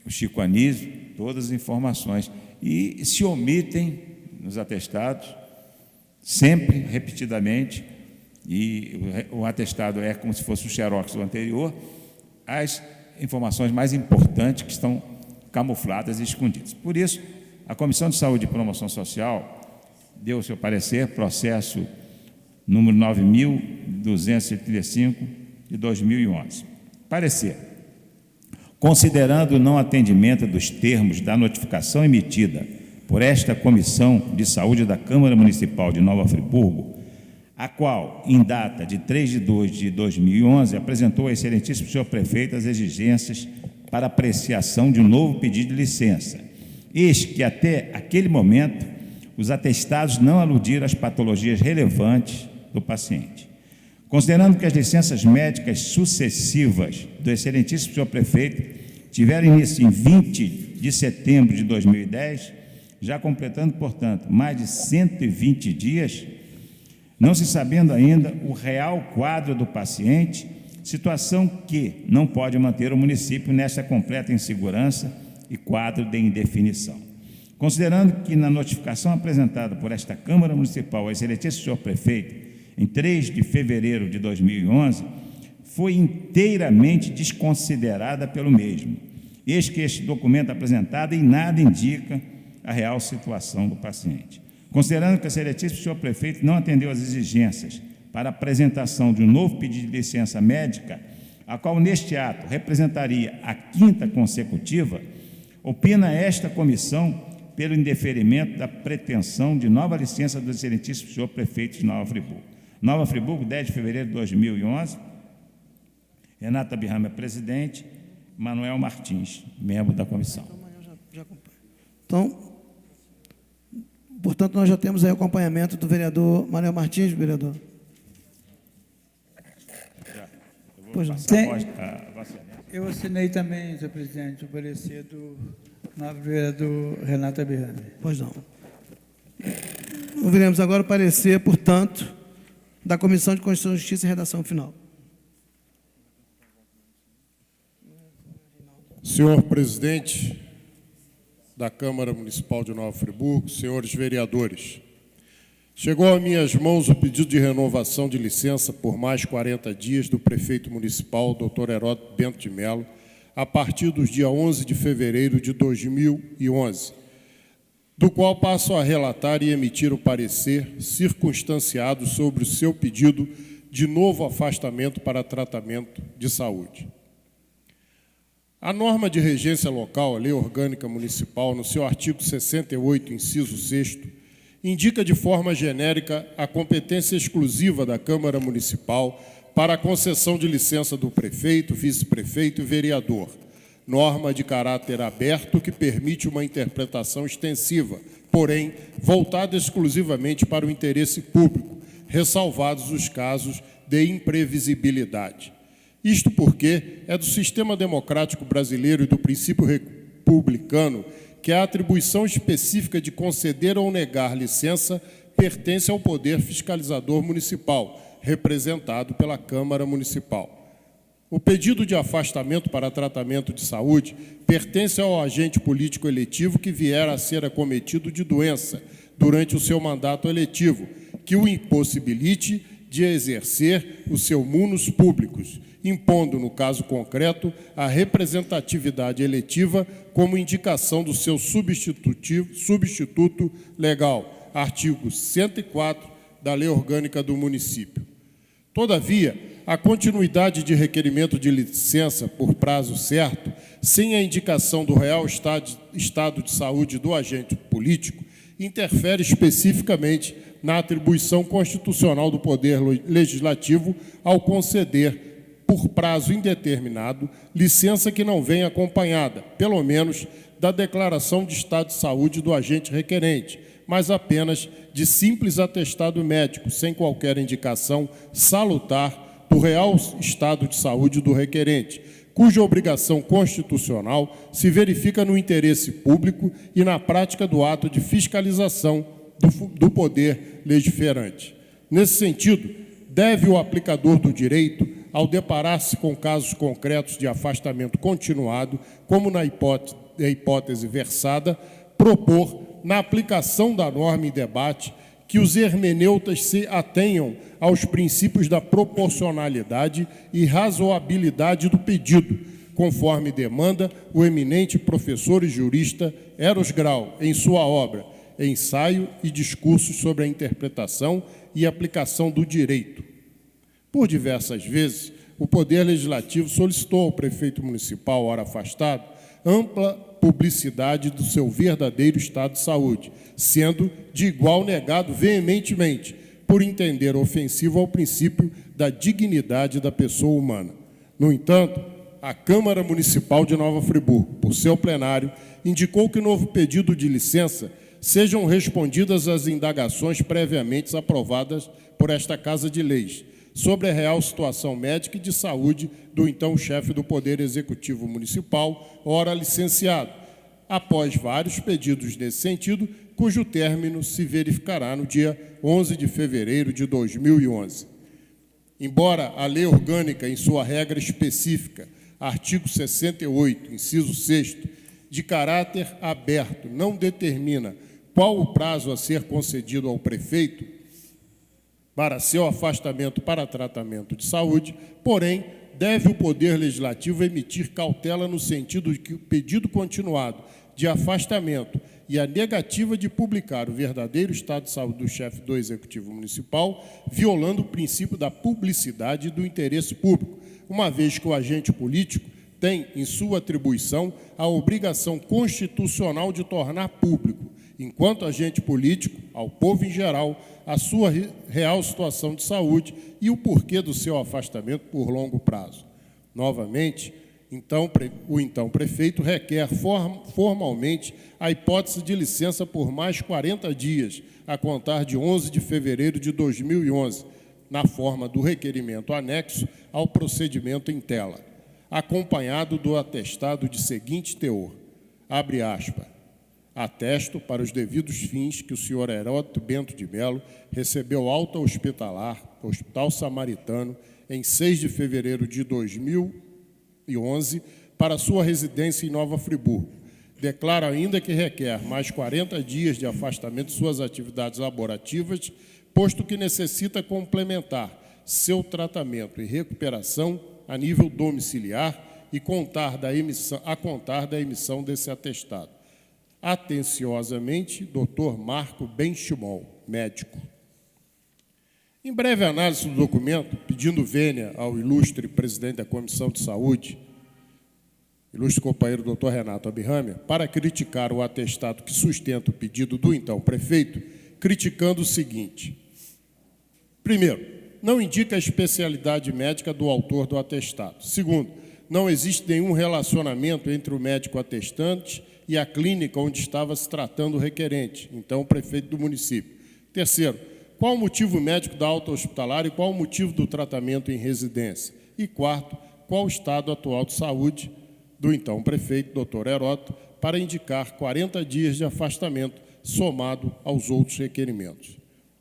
o Chico Anísio, todas as informações. E se omitem nos atestados, sempre, repetidamente, e o atestado é como se fosse um xerox do anterior, as informações mais importantes que estão camufladas e escondidas. Por isso, a Comissão de Saúde e Promoção Social deu o seu parecer, processo número 9.235, de 2011. Parecer. Considerando o não atendimento dos termos da notificação emitida por esta Comissão de Saúde da Câmara Municipal de Nova Friburgo, a qual, em data de 3 de 2 de 2011, apresentou ao excelentíssimo senhor prefeito as exigências para apreciação de um novo pedido de licença, eis que até aquele momento os atestados não aludiram às patologias relevantes do paciente. Considerando que as licenças médicas sucessivas do excelentíssimo senhor prefeito tiveram início em 20 de setembro de 2010, já completando, portanto, mais de 120 dias, não se sabendo ainda o real quadro do paciente, situação que não pode manter o município nesta completa insegurança e quadro de indefinição. Considerando que na notificação apresentada por esta Câmara Municipal ao excelentíssimo senhor prefeito, em 3 de fevereiro de 2011, foi inteiramente desconsiderada pelo mesmo. Eis que este documento apresentado em nada indica a real situação do paciente. Considerando que o excelentíssimo senhor prefeito não atendeu às exigências para a apresentação de um novo pedido de licença médica, a qual neste ato representaria a 5ª consecutiva, opina esta comissão pelo indeferimento da pretensão de nova licença do excelentíssimo senhor prefeito de Nova Friburgo. Nova Friburgo, 10 de fevereiro de 2011, Renata Birrama, presidente, Manuel Martins, membro da comissão. Então, portanto, nós já temos aí o acompanhamento do vereador Manuel Martins, vereador. Pois não. Eu assinei também, senhor presidente, o parecer do novo vereador Renata Birrama. Pois não. Ouviremos agora o parecer, portanto, da Comissão de Constituição e Justiça e Redação Final. Senhor presidente da Câmara Municipal de Nova Friburgo, senhores vereadores, chegou a minhas mãos o pedido de renovação de licença por mais 40 dias do prefeito municipal, Dr. Heródoto Bento de Mello, a partir dos dias 11 de fevereiro de 2011, do qual passo a relatar e emitir o parecer circunstanciado sobre o seu pedido de novo afastamento para tratamento de saúde. A norma de regência local, a Lei Orgânica Municipal, no seu artigo 68, inciso 6º, indica de forma genérica a competência exclusiva da Câmara Municipal para a concessão de licença do prefeito, vice-prefeito e vereador, norma de caráter aberto que permite uma interpretação extensiva, porém voltada exclusivamente para o interesse público, ressalvados os casos de imprevisibilidade. Isto porque é do sistema democrático brasileiro e do princípio republicano que a atribuição específica de conceder ou negar licença pertence ao poder fiscalizador municipal, representado pela Câmara Municipal. O pedido de afastamento para tratamento de saúde pertence ao agente político eletivo que vier a ser acometido de doença durante o seu mandato eletivo, que o impossibilite de exercer os seus munus públicos, impondo, no caso concreto, a representatividade eletiva como indicação do seu substituto legal, artigo 104 da Lei Orgânica do Município. Todavia, a continuidade de requerimento de licença por prazo certo, sem a indicação do real estado de saúde do agente político, interfere especificamente na atribuição constitucional do Poder Legislativo ao conceder, por prazo indeterminado, licença que não venha acompanhada, pelo menos, da declaração de estado de saúde do agente requerente, mas apenas de simples atestado médico, sem qualquer indicação salutar do real estado de saúde do requerente, cuja obrigação constitucional se verifica no interesse público e na prática do ato de fiscalização do poder legiferante. Nesse sentido, deve o aplicador do direito, ao deparar-se com casos concretos de afastamento continuado, como na hipótese versada, propor, na aplicação da norma em debate, que os hermeneutas se atenham aos princípios da proporcionalidade e razoabilidade do pedido, conforme demanda o eminente professor e jurista Eros Grau, em sua obra Ensaio e Discursos sobre a Interpretação e Aplicação do Direito. Por diversas vezes, o Poder Legislativo solicitou ao prefeito municipal, ora afastado, ampla publicidade do seu verdadeiro estado de saúde, sendo de igual negado veementemente, por entender ofensivo ao princípio da dignidade da pessoa humana. No entanto, a Câmara Municipal de Nova Friburgo, por seu plenário, indicou que o novo pedido de licença sejam respondidas as indagações previamente aprovadas por esta Casa de Leis, sobre a real situação médica e de saúde do então chefe do Poder Executivo Municipal, ora licenciado, após vários pedidos nesse sentido, cujo término se verificará no dia 11 de fevereiro de 2011. Embora a lei orgânica, em sua regra específica, artigo 68, inciso 6º, de caráter aberto, não determina qual o prazo a ser concedido ao prefeito para seu afastamento para tratamento de saúde, porém, deve o Poder Legislativo emitir cautela no sentido de que o pedido continuado de afastamento e a negativa de publicar o verdadeiro estado de saúde do chefe do Executivo Municipal, violando o princípio da publicidade e do interesse público, uma vez que o agente político tem, em sua atribuição, a obrigação constitucional de tornar público, enquanto agente político, ao povo em geral, a sua real situação de saúde e o porquê do seu afastamento por longo prazo. Novamente, o então prefeito requer formalmente a hipótese de licença por mais 40 dias, a contar de 11 de fevereiro de 2011, na forma do requerimento anexo ao procedimento em tela, acompanhado do atestado de seguinte teor, abre aspas, atesto para os devidos fins que o senhor Heródoto Bento de Melo recebeu alta hospitalar, Hospital Samaritano, em 6 de fevereiro de 2011, para sua residência em Nova Friburgo. Declara ainda que requer mais 40 dias de afastamento de suas atividades laborativas, posto que necessita complementar seu tratamento e recuperação a nível domiciliar e a contar da emissão desse atestado. Atenciosamente, Dr. Marco Benchimol, médico. Em breve análise do documento, pedindo vênia ao ilustre presidente da Comissão de Saúde, ilustre companheiro Dr. Renato Abirramer, para criticar o atestado que sustenta o pedido do então prefeito, criticando o seguinte. Primeiro, não indica a especialidade médica do autor do atestado. Segundo, não existe nenhum relacionamento entre o médico atestante e a clínica onde estava se tratando o requerente, então o prefeito do município. Terceiro, qual o motivo médico da alta hospitalar e qual o motivo do tratamento em residência? E quarto, qual o estado atual de saúde do então prefeito, doutor Heródoto, para indicar 40 dias de afastamento somado aos outros requerimentos.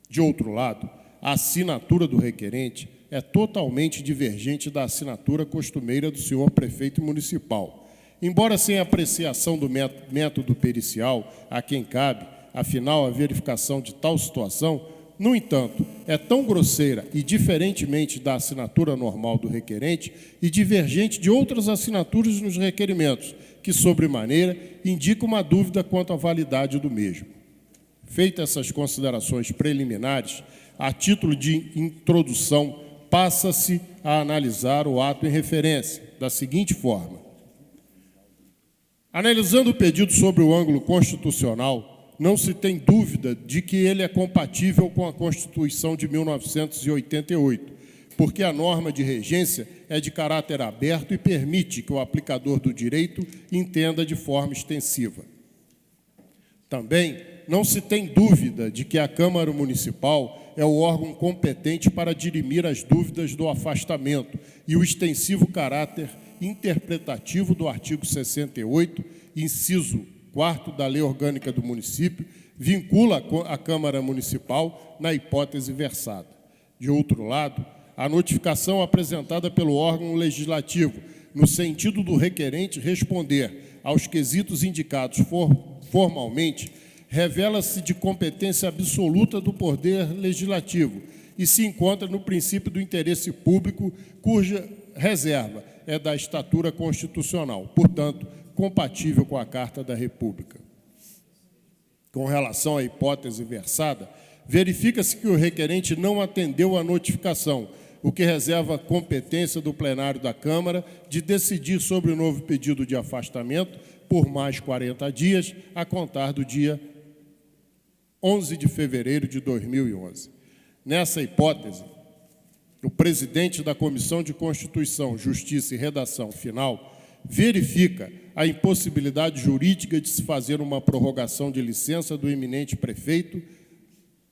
De outro lado, a assinatura do requerente é totalmente divergente da assinatura costumeira do senhor prefeito municipal. Embora sem apreciação do método pericial a quem cabe, afinal, a verificação de tal situação, no entanto, é tão grosseira e diferentemente da assinatura normal do requerente e divergente de outras assinaturas nos requerimentos, que, sobremaneira, indica uma dúvida quanto à validade do mesmo. Feitas essas considerações preliminares, a título de introdução, passa-se a analisar o ato em referência, da seguinte forma. Analisando o pedido sobre o ângulo constitucional, não se tem dúvida de que ele é compatível com a Constituição de 1988, porque a norma de regência é de caráter aberto e permite que o aplicador do direito entenda de forma extensiva. Também não se tem dúvida de que a Câmara Municipal é o órgão competente para dirimir as dúvidas do afastamento e o extensivo caráter interpretativo do artigo 68, inciso 4º da Lei Orgânica do Município, vincula a Câmara Municipal na hipótese versada. De outro lado, a notificação apresentada pelo órgão legislativo, no sentido do requerente responder aos quesitos indicados formalmente, revela-se de competência absoluta do Poder Legislativo e se encontra no princípio do interesse público, cuja reserva é da estatura constitucional, portanto, compatível com a Carta da República. Com relação à hipótese versada, verifica-se que o requerente não atendeu à notificação, o que reserva a competência do plenário da Câmara de decidir sobre o novo pedido de afastamento por mais 40 dias, a contar do dia 11 de fevereiro de 2011. Nessa hipótese, o presidente da Comissão de Constituição, Justiça e Redação Final verifica a impossibilidade jurídica de se fazer uma prorrogação de licença do eminente prefeito,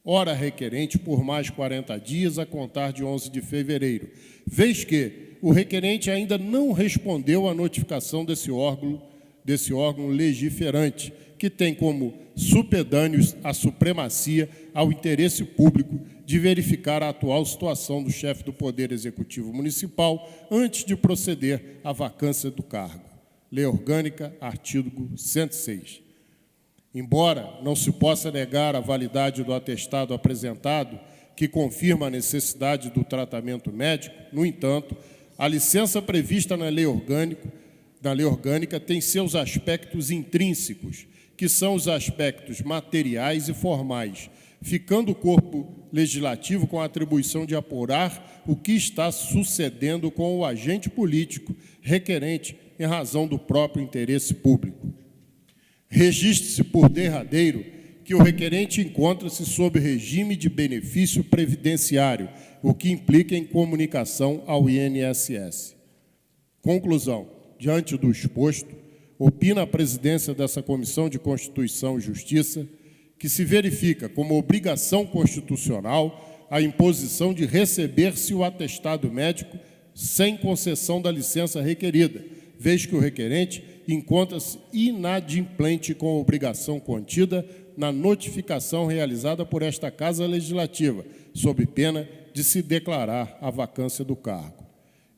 ora requerente, por mais 40 dias, a contar de 11 de fevereiro, vez que o requerente ainda não respondeu à notificação desse órgão desse órgão legiferante, que tem como supedâneos a supremacia ao interesse público de verificar a atual situação do chefe do Poder Executivo Municipal antes de proceder à vacância do cargo. Lei Orgânica, artigo 106. Embora não se possa negar a validade do atestado apresentado, que confirma a necessidade do tratamento médico, no entanto, a licença prevista na Lei Orgânica tem seus aspectos intrínsecos, que são os aspectos materiais e formais, ficando o corpo legislativo com a atribuição de apurar o que está sucedendo com o agente político requerente em razão do próprio interesse público. Registre-se por derradeiro que o requerente encontra-se sob regime de benefício previdenciário, o que implica em comunicação ao INSS. Conclusão. Diante do exposto, opina a presidência dessa Comissão de Constituição e Justiça que se verifica como obrigação constitucional a imposição de receber-se o atestado médico sem concessão da licença requerida, vez que o requerente encontra-se inadimplente com a obrigação contida na notificação realizada por esta Casa Legislativa, sob pena de se declarar a vacância do cargo.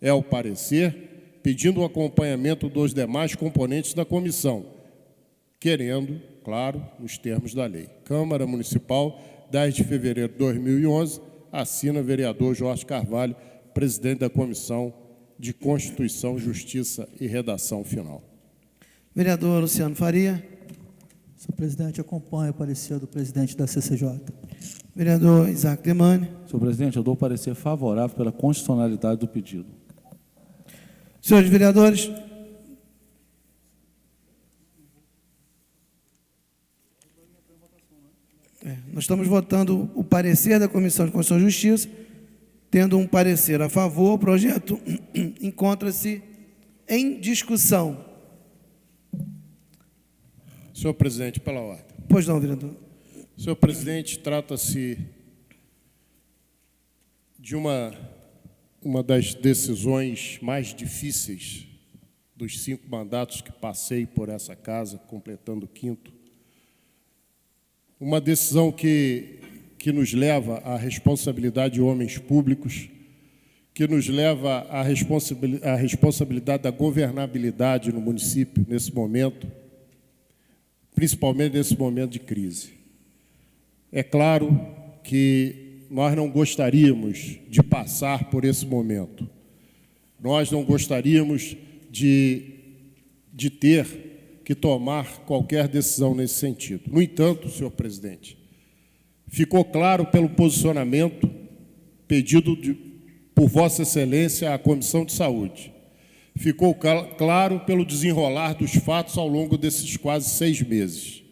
É o parecer, pedindo o acompanhamento dos demais componentes da comissão, querendo, claro, nos termos da lei. Câmara Municipal, 10 de fevereiro de 2011, assina vereador Jorge Carvalho, presidente da Comissão de Constituição, Justiça e Redação Final. Vereador Luciano Faria. Senhor presidente, acompanho o parecer do presidente da CCJ. Vereador Isaac Demane. Senhor presidente, eu dou parecer favorável pela constitucionalidade do pedido. Senhores vereadores, nós estamos votando o parecer da Comissão de Constituição e Justiça. Tendo um parecer a favor, o projeto encontra-se em discussão. Senhor presidente, pela ordem. Pois não, vereador. Senhor presidente, trata-se de uma das decisões mais difíceis dos 5 mandatos que passei por essa casa, completando o 5º. Uma decisão que nos leva à responsabilidade de homens públicos, que nos leva à responsabilidade da governabilidade no município nesse momento, principalmente nesse momento de crise. É claro que nós não gostaríamos de passar por esse momento. Nós não gostaríamos de ter que tomar qualquer decisão nesse sentido. No entanto, senhor presidente, ficou claro pelo posicionamento pedido por Vossa Excelência à Comissão de Saúde. Ficou claro pelo desenrolar dos fatos ao longo desses quase 6 meses,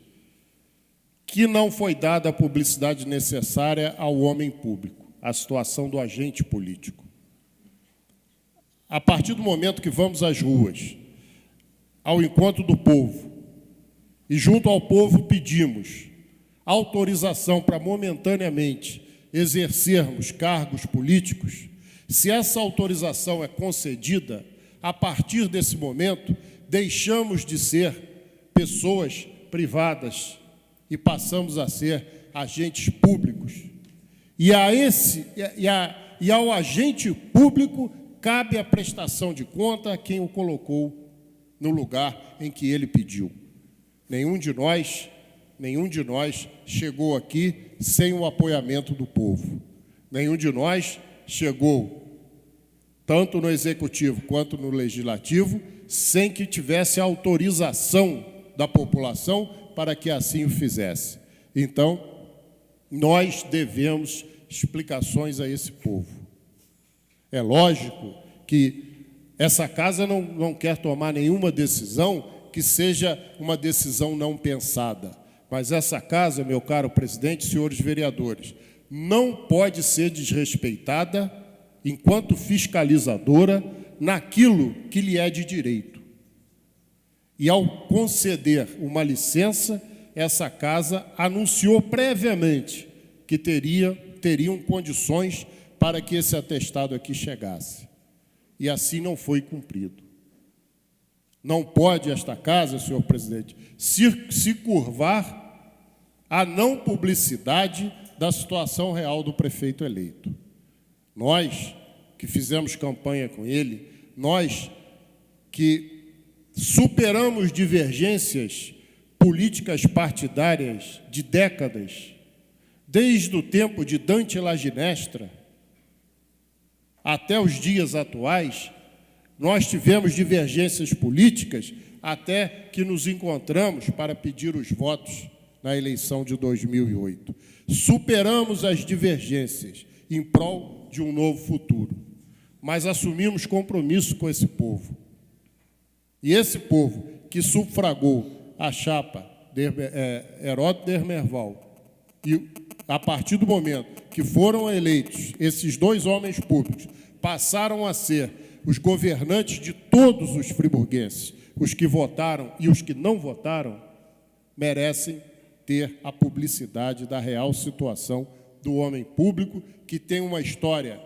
que não foi dada a publicidade necessária ao homem público, à situação do agente político. A partir do momento que vamos às ruas, ao encontro do povo, e junto ao povo pedimos autorização para momentaneamente exercermos cargos políticos, se essa autorização é concedida, a partir desse momento, deixamos de ser pessoas privadas e passamos a ser agentes públicos. E ao agente público cabe a prestação de conta a quem o colocou no lugar em que ele pediu. Nenhum de nós chegou aqui sem o apoiamento do povo. Nenhum de nós chegou, tanto no Executivo quanto no Legislativo, sem que tivesse autorização da população para que assim o fizesse. Então, nós devemos explicações a esse povo. É lógico que essa casa não quer tomar nenhuma decisão que seja uma decisão não pensada. Mas essa casa, meu caro presidente, senhores vereadores, não pode ser desrespeitada enquanto fiscalizadora naquilo que lhe é de direito. E ao conceder uma licença, essa casa anunciou previamente que teriam condições para que esse atestado aqui chegasse. E assim não foi cumprido. Não pode esta casa, senhor presidente, se curvar à não publicidade da situação real do prefeito eleito. Nós que fizemos campanha com ele, nós que superamos divergências políticas partidárias de décadas, desde o tempo de Dante Laginestra até os dias atuais, nós tivemos divergências políticas até que nos encontramos para pedir os votos na eleição de 2008. Superamos as divergências em prol de um novo futuro, mas assumimos compromisso com esse povo. E esse povo que sufragou a chapa Heródoto Dermerval, e a partir do momento que foram eleitos, esses dois homens públicos passaram a ser os governantes de todos os friburguenses, os que votaram e os que não votaram, merecem ter a publicidade da real situação do homem público, que tem uma história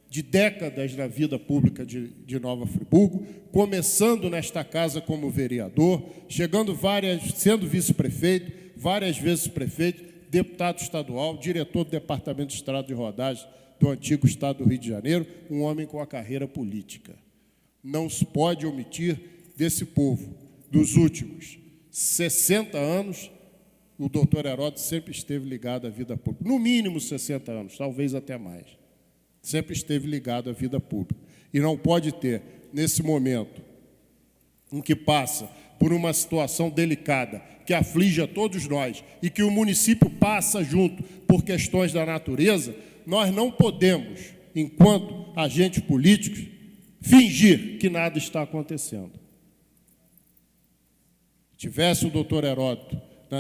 de décadas na vida pública de Nova Friburgo, começando nesta casa como vereador, sendo vice-prefeito, várias vezes prefeito, deputado estadual, diretor do Departamento de Estrada de Rodagem do antigo Estado do Rio de Janeiro, um homem com a carreira política. Não se pode omitir desse povo, dos últimos 60 anos, o doutor Heródoto sempre esteve ligado à vida pública, no mínimo 60 anos, talvez até mais. Sempre esteve ligado à vida pública. E não pode ter, nesse momento em que passa por uma situação delicada, que aflige a todos nós, e que o município passa junto por questões da natureza, nós não podemos, enquanto agentes políticos, fingir que nada está acontecendo. Se tivesse o doutor Heródoto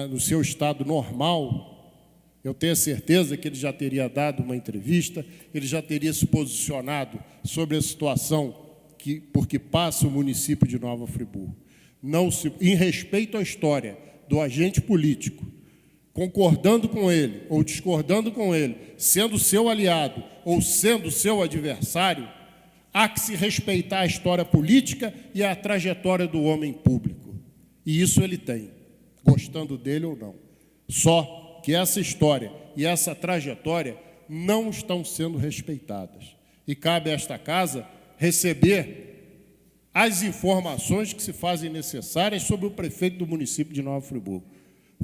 no seu estado normal, eu tenho certeza que ele já teria dado uma entrevista, ele já teria se posicionado sobre a situação por que passa o município de Nova Friburgo. Em respeito à história do agente político, concordando com ele ou discordando com ele, sendo seu aliado ou sendo seu adversário, há que se respeitar a história política e a trajetória do homem público. E isso ele tem, gostando dele ou não. Só que essa história e essa trajetória não estão sendo respeitadas. E cabe a esta casa receber as informações que se fazem necessárias sobre o prefeito do município de Nova Friburgo.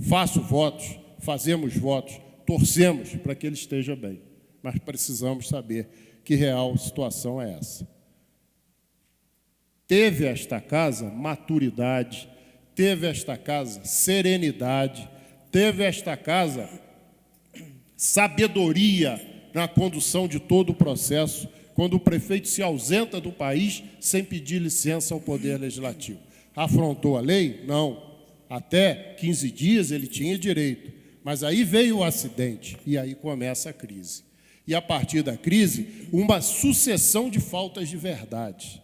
Faço votos, fazemos votos, torcemos para que ele esteja bem, mas precisamos saber que real situação é essa. Teve esta casa maturidade, teve esta casa serenidade, teve esta casa sabedoria na condução de todo o processo, quando o prefeito se ausenta do país sem pedir licença ao Poder Legislativo. Afrontou a lei? Não. Até 15 dias ele tinha direito, mas aí veio o acidente e aí começa a crise. E a partir da crise, uma sucessão de faltas de verdade.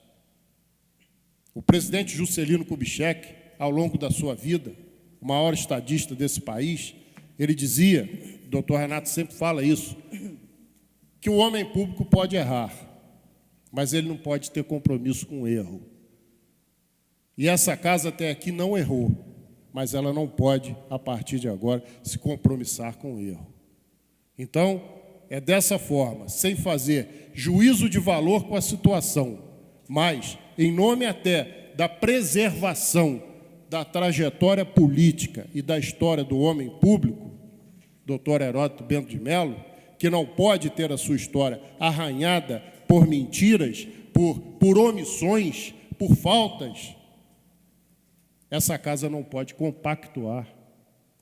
O presidente Juscelino Kubitschek, ao longo da sua vida, o maior estadista desse país, ele dizia, o doutor Renato sempre fala isso, que o homem público pode errar, mas ele não pode ter compromisso com o erro. E essa casa até aqui não errou, mas ela não pode, a partir de agora, se compromissar com o erro. Então, é dessa forma, sem fazer juízo de valor com a situação, mas, em nome até da preservação da trajetória política e da história do homem público, doutor Heródoto Bento de Mello, que não pode ter a sua história arranhada por mentiras, por omissões, por faltas, essa casa não pode compactuar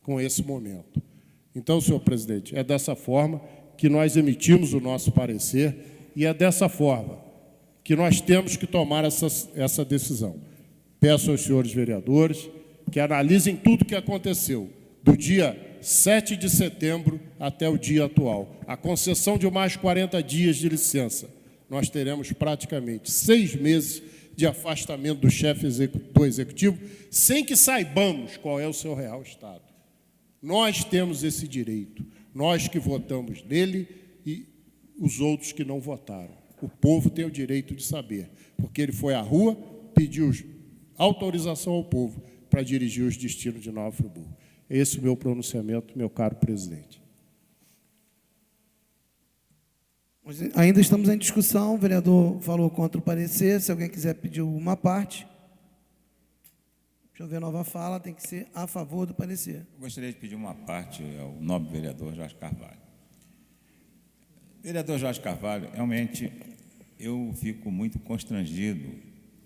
com esse momento. Então, senhor presidente, é dessa forma que nós emitimos o nosso parecer e é dessa forma que nós temos que tomar essa decisão. Peço aos senhores vereadores que analisem tudo o que aconteceu do dia 7 de setembro até o dia atual. A concessão de mais 40 dias de licença. Nós teremos praticamente 6 meses de afastamento do chefe do Executivo, sem que saibamos qual é o seu real estado. Nós temos esse direito, nós que votamos nele e os outros que não votaram. O povo tem o direito de saber, porque ele foi à rua, pediu autorização ao povo para dirigir os destinos de Nova Friburgo. Esse é o meu pronunciamento, meu caro presidente. Ainda estamos em discussão, o vereador falou contra o parecer, se alguém quiser pedir uma parte. Deixa eu ver a nova fala, tem que ser a favor do parecer. Eu gostaria de pedir uma parte ao nobre vereador Jorge Carvalho. Vereador Jorge Carvalho, realmente eu fico muito constrangido,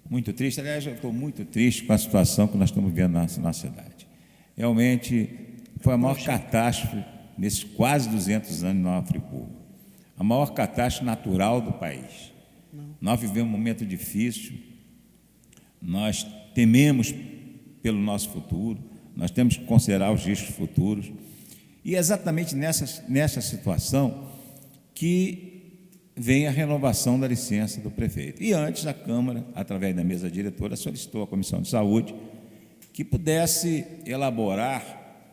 muito triste. Aliás, eu estou muito triste com a situação que nós estamos vendo na cidade. Realmente foi a maior catástrofe nesses quase 200 anos de Nova Friburgo. A maior catástrofe natural do país. Nós vivemos um momento difícil, nós tememos pelo nosso futuro, nós temos que considerar os riscos futuros. E é exatamente nessa situação que vem a renovação da licença do prefeito. E antes, a Câmara, através da mesa diretora, solicitou à Comissão de Saúde que pudesse elaborar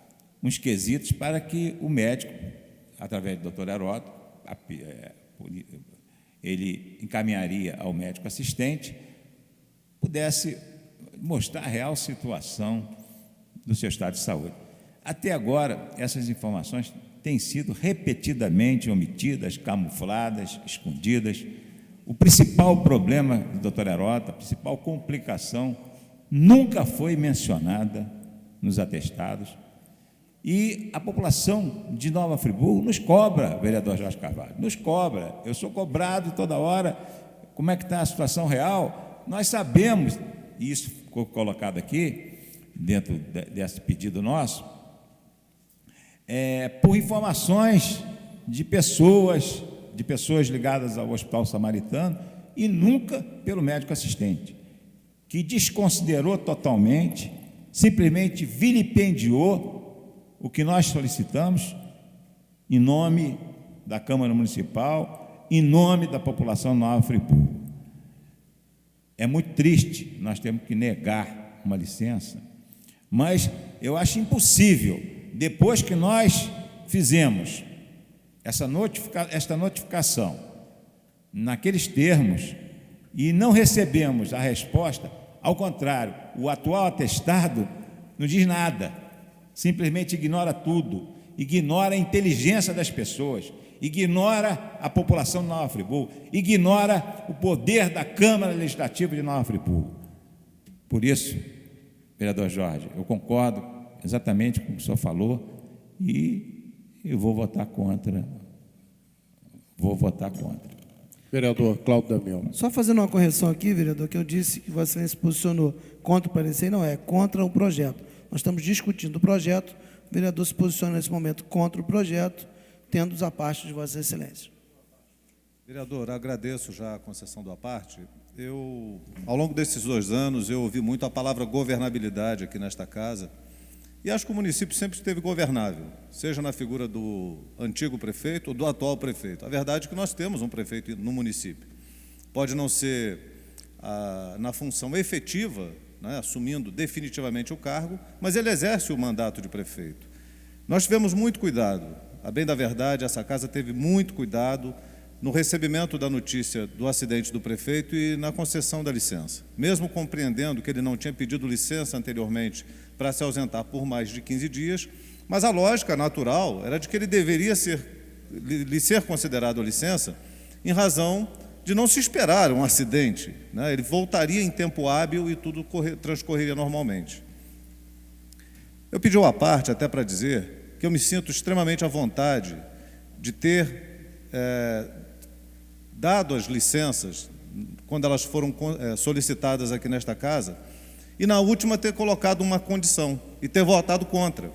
uns quesitos para que o médico, através do Dr. Heródoto, ele encaminharia ao médico assistente, pudesse mostrar a real situação do seu estado de saúde. Até agora, essas informações têm sido repetidamente omitidas, camufladas, escondidas. O principal problema do Dr. Heródoto, a principal complicação, nunca foi mencionada nos atestados. E a população de Nova Friburgo nos cobra, vereador Jorge Carvalho, nos cobra. Eu sou cobrado toda hora, como é que está a situação real. Nós sabemos, e isso ficou colocado aqui, dentro desse pedido nosso, por informações de pessoas ligadas ao Hospital Samaritano e nunca pelo médico assistente, que desconsiderou totalmente, simplesmente vilipendiou o que nós solicitamos em nome da Câmara Municipal, em nome da população de Nova Friburgo. É muito triste, nós temos que negar uma licença, mas eu acho impossível, depois que nós fizemos esta notificação naqueles termos e não recebemos a resposta, ao contrário, o atual atestado não diz nada, simplesmente ignora tudo, ignora a inteligência das pessoas, ignora a população de Nova Friburgo, ignora o poder da Câmara Legislativa de Nova Friburgo. Por isso, vereador Jorge, eu concordo exatamente com o que o senhor falou e eu vou votar contra. Vereador Cláudio Damião. Só fazendo uma correção aqui, vereador, que eu disse que Vossa Excelência se posicionou contra o parecer, não é contra o projeto. Nós estamos discutindo o projeto, o vereador se posiciona nesse momento contra o projeto, tendo a parte de Vossa Excelência. Vereador, agradeço já a concessão da parte. Ao longo desses 2 anos, eu ouvi muito a palavra governabilidade aqui nesta casa, e acho que o município sempre esteve governável, seja na figura do antigo prefeito ou do atual prefeito. A verdade é que nós temos um prefeito no município. Pode não ser na função efetiva, né, assumindo definitivamente o cargo, mas ele exerce o mandato de prefeito. Nós tivemos muito cuidado, a bem da verdade, essa casa teve muito cuidado no recebimento da notícia do acidente do prefeito e na concessão da licença. Mesmo compreendendo que ele não tinha pedido licença anteriormente para se ausentar por mais de 15 dias, mas a lógica natural era de que ele deveria lhe ser considerado a licença em razão de não se esperar um acidente, né? Ele voltaria em tempo hábil e tudo transcorreria normalmente. Eu pedi uma parte até para dizer que eu me sinto extremamente à vontade de ter dado as licenças quando elas foram solicitadas aqui nesta casa e na última ter colocado uma condição e ter votado contra,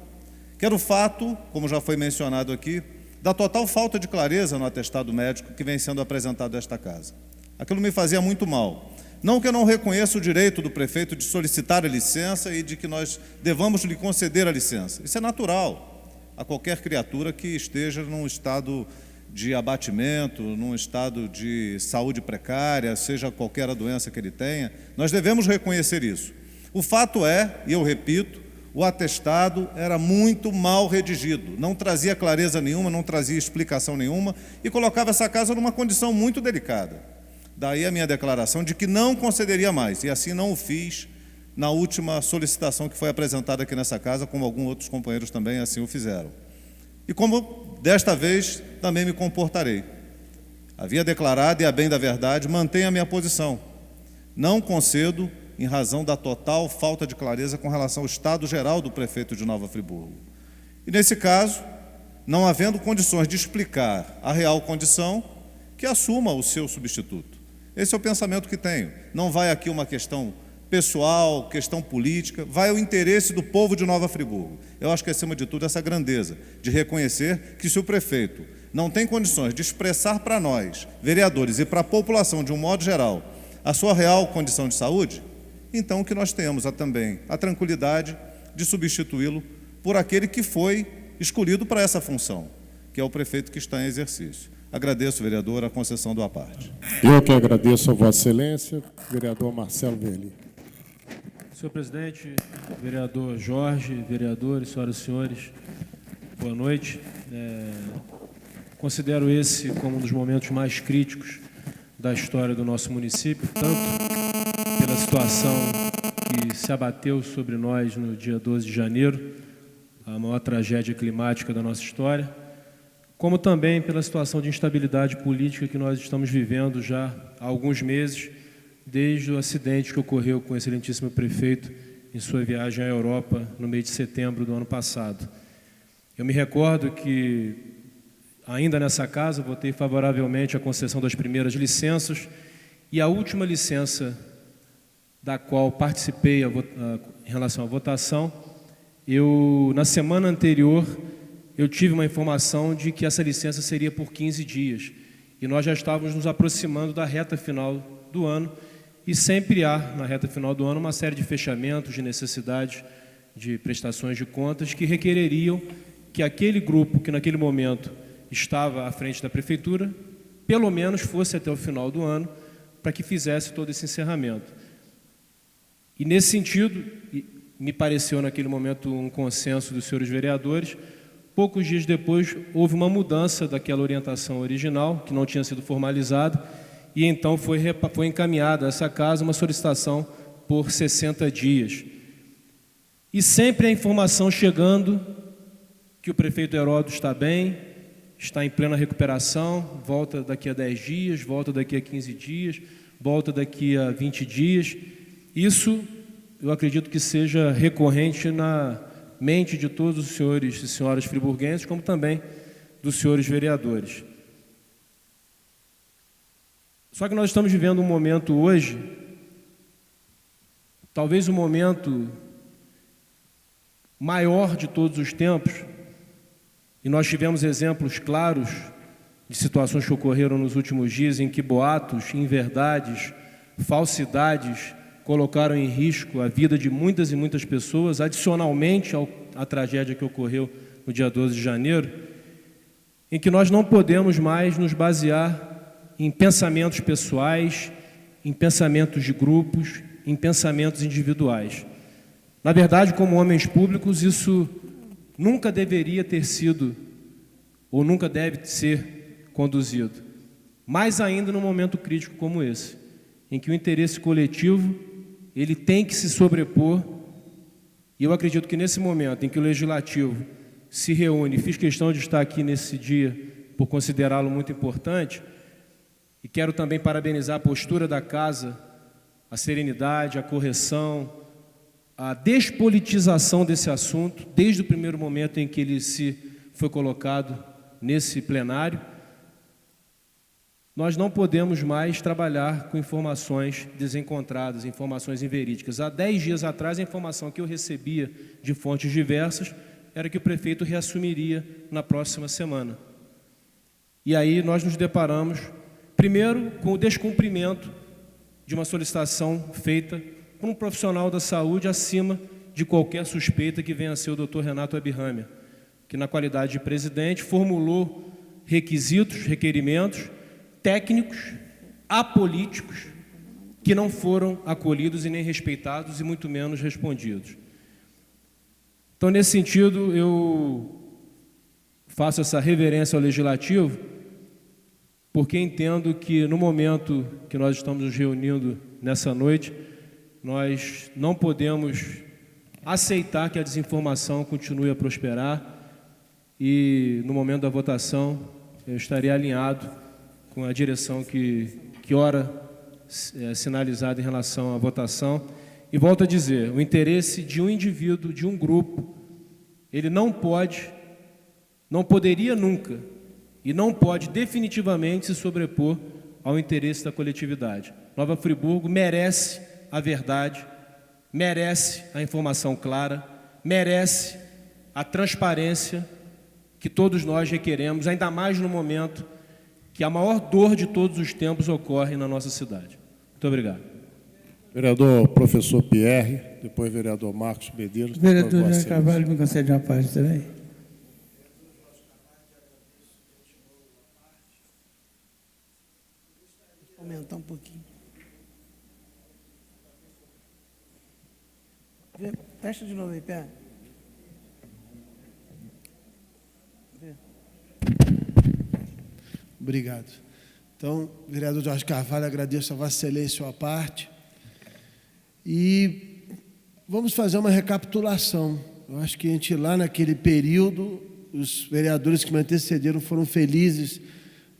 que era o fato, como já foi mencionado aqui, da total falta de clareza no atestado médico que vem sendo apresentado a esta casa. Aquilo me fazia muito mal. Não que eu não reconheça o direito do prefeito de solicitar a licença e de que nós devamos lhe conceder a licença. Isso é natural a qualquer criatura que esteja num estado de abatimento, num estado de saúde precária, seja qualquer a doença que ele tenha, nós devemos reconhecer isso. O fato é, e eu repito, o atestado era muito mal redigido, não trazia clareza nenhuma, não trazia explicação nenhuma e colocava essa casa numa condição muito delicada. Daí a minha declaração de que não concederia mais, e assim não o fiz na última solicitação que foi apresentada aqui nessa casa, como alguns outros companheiros também assim o fizeram. E como desta vez também me comportarei. Havia declarado, e a bem da verdade, mantenho a minha posição. Não concedo em razão da total falta de clareza com relação ao estado geral do prefeito de Nova Friburgo. E nesse caso, não havendo condições de explicar a real condição, que assuma o seu substituto. Esse é o pensamento que tenho. Não vai aqui uma questão pessoal, questão política, vai o interesse do povo de Nova Friburgo. Eu acho que, acima de tudo, essa grandeza de reconhecer que se o prefeito não tem condições de expressar para nós, vereadores, e para a população de um modo geral, a sua real condição de saúde, então que nós tenhamos também a tranquilidade de substituí-lo por aquele que foi escolhido para essa função, que é o prefeito que está em exercício. Agradeço, vereador, a concessão do à parte. Eu que agradeço a Vossa Excelência, vereador Marcelo Verli. Senhor presidente, vereador Jorge, vereadores, senhoras e senhores, boa noite. Considero esse como um dos momentos mais críticos da história do nosso município, tanto pela situação que se abateu sobre nós no dia 12 de janeiro, a maior tragédia climática da nossa história, como também pela situação de instabilidade política que nós estamos vivendo já há alguns meses, desde o acidente que ocorreu com o excelentíssimo prefeito em sua viagem à Europa no mês de setembro do ano passado. Eu me recordo que, ainda nessa casa, votei favoravelmente a concessão das primeiras licenças e a última licença da qual participei em relação à votação, na semana anterior, eu tive uma informação de que essa licença seria por 15 dias e nós já estávamos nos aproximando da reta final do ano e sempre há, na reta final do ano, uma série de fechamentos, de necessidades de prestações de contas que requereriam que aquele grupo que naquele momento estava à frente da prefeitura, pelo menos fosse até o final do ano para que fizesse todo esse encerramento. E nesse sentido, me pareceu naquele momento um consenso dos senhores vereadores. Poucos dias depois, houve uma mudança daquela orientação original, que não tinha sido formalizada, e então foi encaminhada a essa casa uma solicitação por 60 dias. E sempre a informação chegando que o prefeito Heródoto está bem, está em plena recuperação, volta daqui a 10 dias, volta daqui a 15 dias, volta daqui a 20 dias. Isso, eu acredito que seja recorrente na mente de todos os senhores e senhoras friburguenses, como também dos senhores vereadores. Só que nós estamos vivendo um momento hoje, talvez o momento maior de todos os tempos, e nós tivemos exemplos claros de situações que ocorreram nos últimos dias em que boatos, inverdades, falsidades colocaram em risco a vida de muitas e muitas pessoas, adicionalmente à tragédia que ocorreu no dia 12 de janeiro, em que nós não podemos mais nos basear em pensamentos pessoais, em pensamentos de grupos, em pensamentos individuais. Na verdade, como homens públicos, isso nunca deveria ter sido, ou nunca deve ser conduzido. Mais ainda num momento crítico como esse, em que o interesse coletivo ele tem que se sobrepor, e eu acredito que nesse momento em que o Legislativo se reúne, fiz questão de estar aqui nesse dia por considerá-lo muito importante, e quero também parabenizar a postura da Casa, a serenidade, a correção, a despolitização desse assunto, desde o primeiro momento em que ele foi colocado nesse plenário. Nós não podemos mais trabalhar com informações desencontradas, informações inverídicas. Há 10 dias atrás, a informação que eu recebia de fontes diversas era que o prefeito reassumiria na próxima semana. E aí nós nos deparamos, primeiro, com o descumprimento de uma solicitação feita por um profissional da saúde acima de qualquer suspeita que venha a ser o Dr. Renato Abirrâmia, que na qualidade de presidente formulou requerimentos técnicos, apolíticos, que não foram acolhidos e nem respeitados e muito menos respondidos. Então, nesse sentido, eu faço essa reverência ao Legislativo, porque entendo que no momento que nós estamos nos reunindo nessa noite, Nós não podemos aceitar que a desinformação continue a prosperar e, no momento da votação, eu estarei alinhado com a direção que ora sinalizada em relação à votação. E volto a dizer, o interesse de um indivíduo, de um grupo, ele não poderia nunca e não pode definitivamente se sobrepor ao interesse da coletividade. Nova Friburgo merece a verdade, merece a informação clara, merece a transparência que todos nós requeremos, ainda mais no momento que a maior dor de todos os tempos ocorre na nossa cidade. Muito obrigado. Vereador professor Pierre, depois vereador Marcos Medeiros. Vereador Jorge Carvalho, me concede uma parte também. Aumentar um pouquinho. Fecha de novo aí, Pé. Obrigado. Então, vereador Jorge Carvalho, agradeço a Vossa Excelência a parte. E vamos fazer uma recapitulação. Eu acho que a gente, lá naquele período, os vereadores que me antecederam foram felizes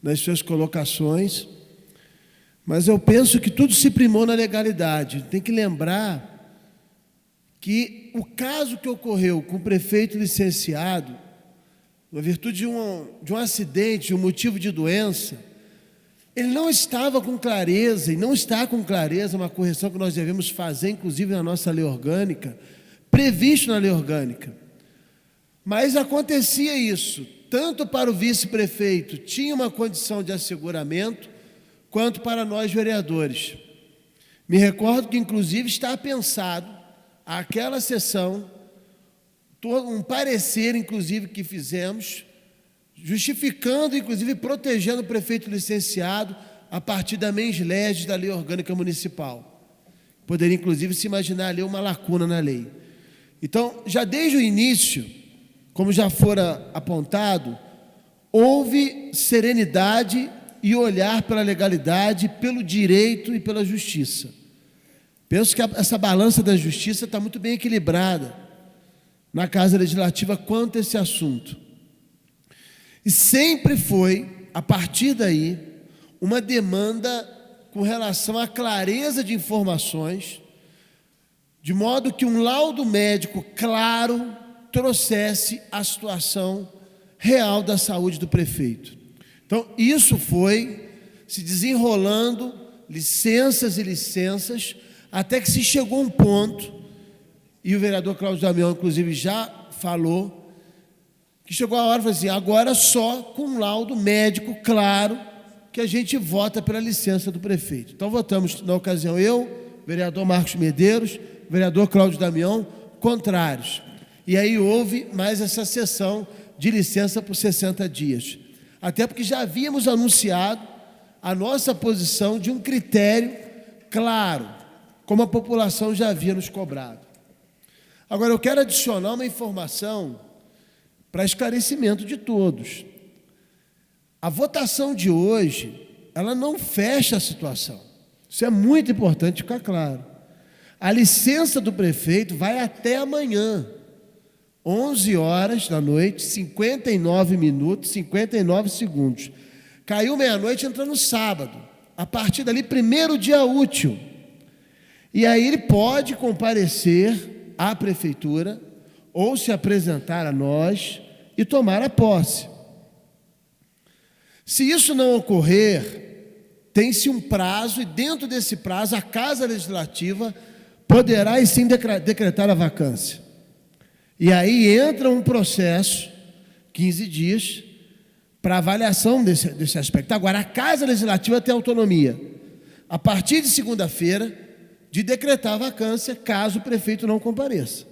nas suas colocações, mas eu penso que tudo se primou na legalidade. Tem que lembrar que o caso que ocorreu com o prefeito licenciado, na virtude de um acidente, de um motivo de doença, ele não estava com clareza, e não está com clareza, uma correção que nós devemos fazer, inclusive na nossa lei orgânica, previsto na lei orgânica. Mas acontecia isso, tanto para o vice-prefeito tinha uma condição de asseguramento, quanto para nós vereadores. Me recordo que, inclusive, está pensado, aquela sessão, um parecer, inclusive, que fizemos, justificando, inclusive, protegendo o prefeito licenciado a partir da mens legis da lei orgânica municipal. Poderia, inclusive, se imaginar ali uma lacuna na lei. Então, já desde o início, como já fora apontado, houve serenidade e olhar pela legalidade, pelo direito e pela justiça. Penso que essa balança da justiça está muito bem equilibrada na Casa Legislativa quanto a esse assunto. E sempre foi, a partir daí, uma demanda com relação à clareza de informações, de modo que um laudo médico claro trouxesse a situação real da saúde do prefeito. Então, isso foi se desenrolando, licenças e licenças, até que se chegou a um ponto, e o vereador Cláudio Damião, inclusive, já falou, que chegou a hora de falar assim, agora só com um laudo médico claro que a gente vota pela licença do prefeito. Então, votamos, na ocasião, eu, vereador Marcos Medeiros, vereador Cláudio Damião, contrários. E aí houve mais essa sessão de licença por 60 dias. Até porque já havíamos anunciado a nossa posição de um critério claro, como a população já havia nos cobrado. Agora, eu quero adicionar uma informação para esclarecimento de todos. A votação de hoje, ela não fecha a situação. Isso é muito importante ficar claro. A licença do prefeito vai até amanhã, 11 horas da noite, 59 minutos, 59 segundos. Caiu meia-noite, entra no sábado. A partir dali, primeiro dia útil. E aí ele pode comparecer à prefeitura ou se apresentar a nós e tomar a posse. Se isso não ocorrer, tem-se um prazo e dentro desse prazo a Casa Legislativa poderá e sim decretar a vacância. E aí entra um processo, 15 dias, para avaliação desse aspecto. Agora, a Casa Legislativa tem autonomia, a partir de segunda-feira, de decretar a vacância, caso o prefeito não compareça.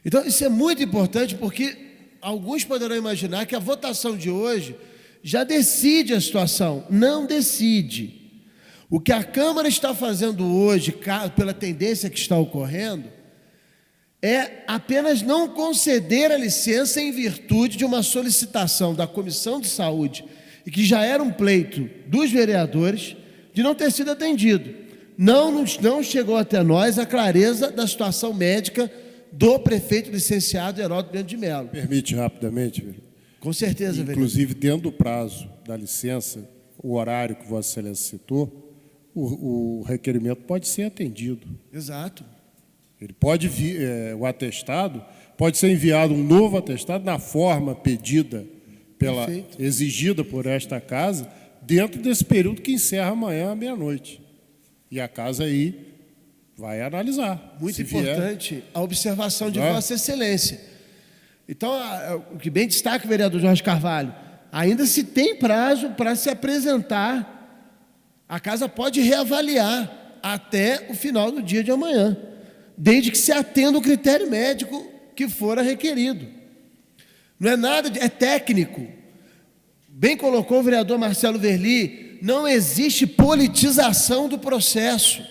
Então, isso é muito importante, porque alguns poderão imaginar que a votação de hoje já decide a situação. Não decide. O que a Câmara está fazendo hoje, pela tendência que está ocorrendo, é apenas não conceder a licença em virtude de uma solicitação da Comissão de Saúde, e que já era um pleito dos vereadores, de não ter sido atendido. não chegou até nós a clareza da situação médica do prefeito licenciado Heródoto Bento de Mello. Permite rapidamente, vereador? Com certeza, vereador. Inclusive, dentro do prazo da licença, o horário que Vossa Excelência citou, o requerimento pode ser atendido. Exato. Ele pode vir, o atestado pode ser enviado um novo atestado na forma pedida, exigida por esta casa, dentro desse período que encerra amanhã à meia-noite. E a casa aí vai analisar. Muito importante a observação de Vossa Excelência. Então, o que bem destaca o vereador Jorge Carvalho, ainda se tem prazo para se apresentar. A casa pode reavaliar até o final do dia de amanhã, desde que se atenda o critério médico que fora requerido. Não é nada, é técnico. Bem colocou o vereador Marcelo Verli, não existe politização do processo.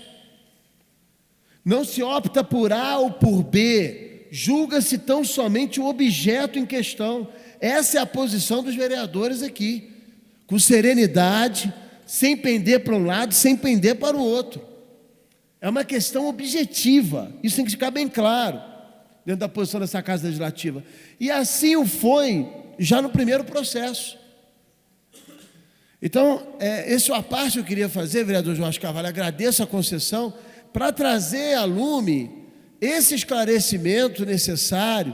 Não se opta por A ou por B, julga-se tão somente o objeto em questão. Essa é a posição dos vereadores aqui, com serenidade, sem pender para um lado, sem pender para o outro. É uma questão objetiva, isso tem que ficar bem claro, dentro da posição dessa Casa Legislativa. E assim o foi, já no primeiro processo. Então, esse é a parte que eu queria fazer, vereador Jorge Carvalho, agradeço a concessão, para trazer a lume esse esclarecimento necessário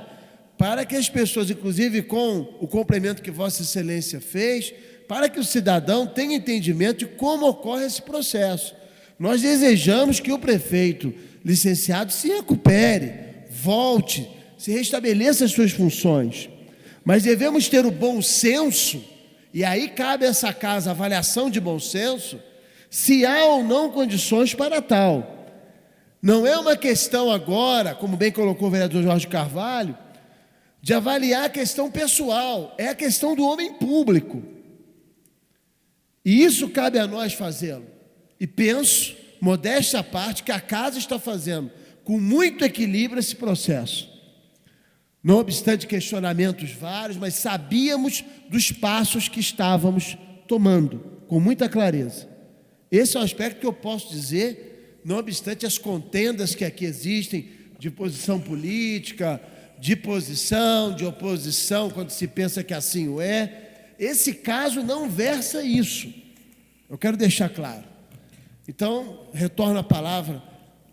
para que as pessoas, inclusive com o complemento que Vossa Excelência fez, para que o cidadão tenha entendimento de como ocorre esse processo. Nós desejamos que o prefeito licenciado se recupere, volte, se restabeleça as suas funções, mas devemos ter o bom senso, e aí cabe a essa casa a avaliação de bom senso, se há ou não condições para tal. Não é uma questão agora, como bem colocou o vereador Jorge Carvalho, de avaliar a questão pessoal, é a questão do homem público. E isso cabe a nós fazê-lo. E penso, modéstia à parte, que a casa está fazendo com muito equilíbrio esse processo. Não obstante questionamentos vários, mas sabíamos dos passos que estávamos tomando, com muita clareza. Esse é um aspecto que eu posso dizer, não obstante as contendas que aqui existem, de posição política, de posição, de oposição, quando se pensa que assim o é. Esse caso não versa isso. Eu quero deixar claro. Então, retorno a palavra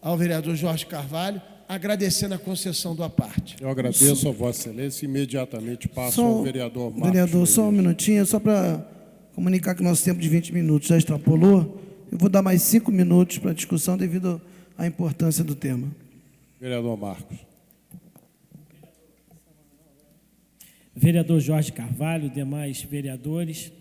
ao vereador Jorge Carvalho, agradecendo a concessão da parte. Eu agradeço a Vossa Excelência e imediatamente passo ao vereador Marcos. Vereador, só um minutinho, só para comunicar que o nosso tempo de 20 minutos já extrapolou. Eu vou dar mais 5 minutos para a discussão devido à importância do tema. Vereador Marcos. Vereador Jorge Carvalho, demais vereadores.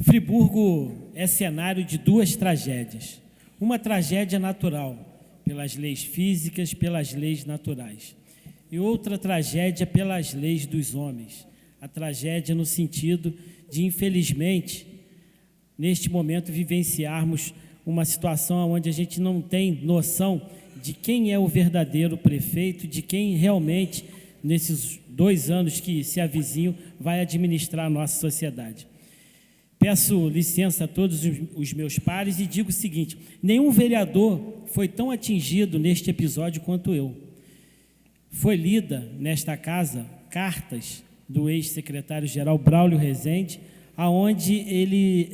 Friburgo é cenário de 2 tragédias. Uma tragédia natural, pelas leis físicas, pelas leis naturais. E outra tragédia pelas leis dos homens. A tragédia no sentido de, infelizmente, neste momento, vivenciarmos uma situação onde a gente não tem noção de quem é o verdadeiro prefeito, de quem realmente, nesses 2 anos que se avizinham, vai administrar a nossa sociedade. Peço licença a todos os meus pares e digo o seguinte: nenhum vereador foi tão atingido neste episódio quanto eu. Foi lida nesta casa cartas do ex-secretário-geral Braulio Rezende, aonde ele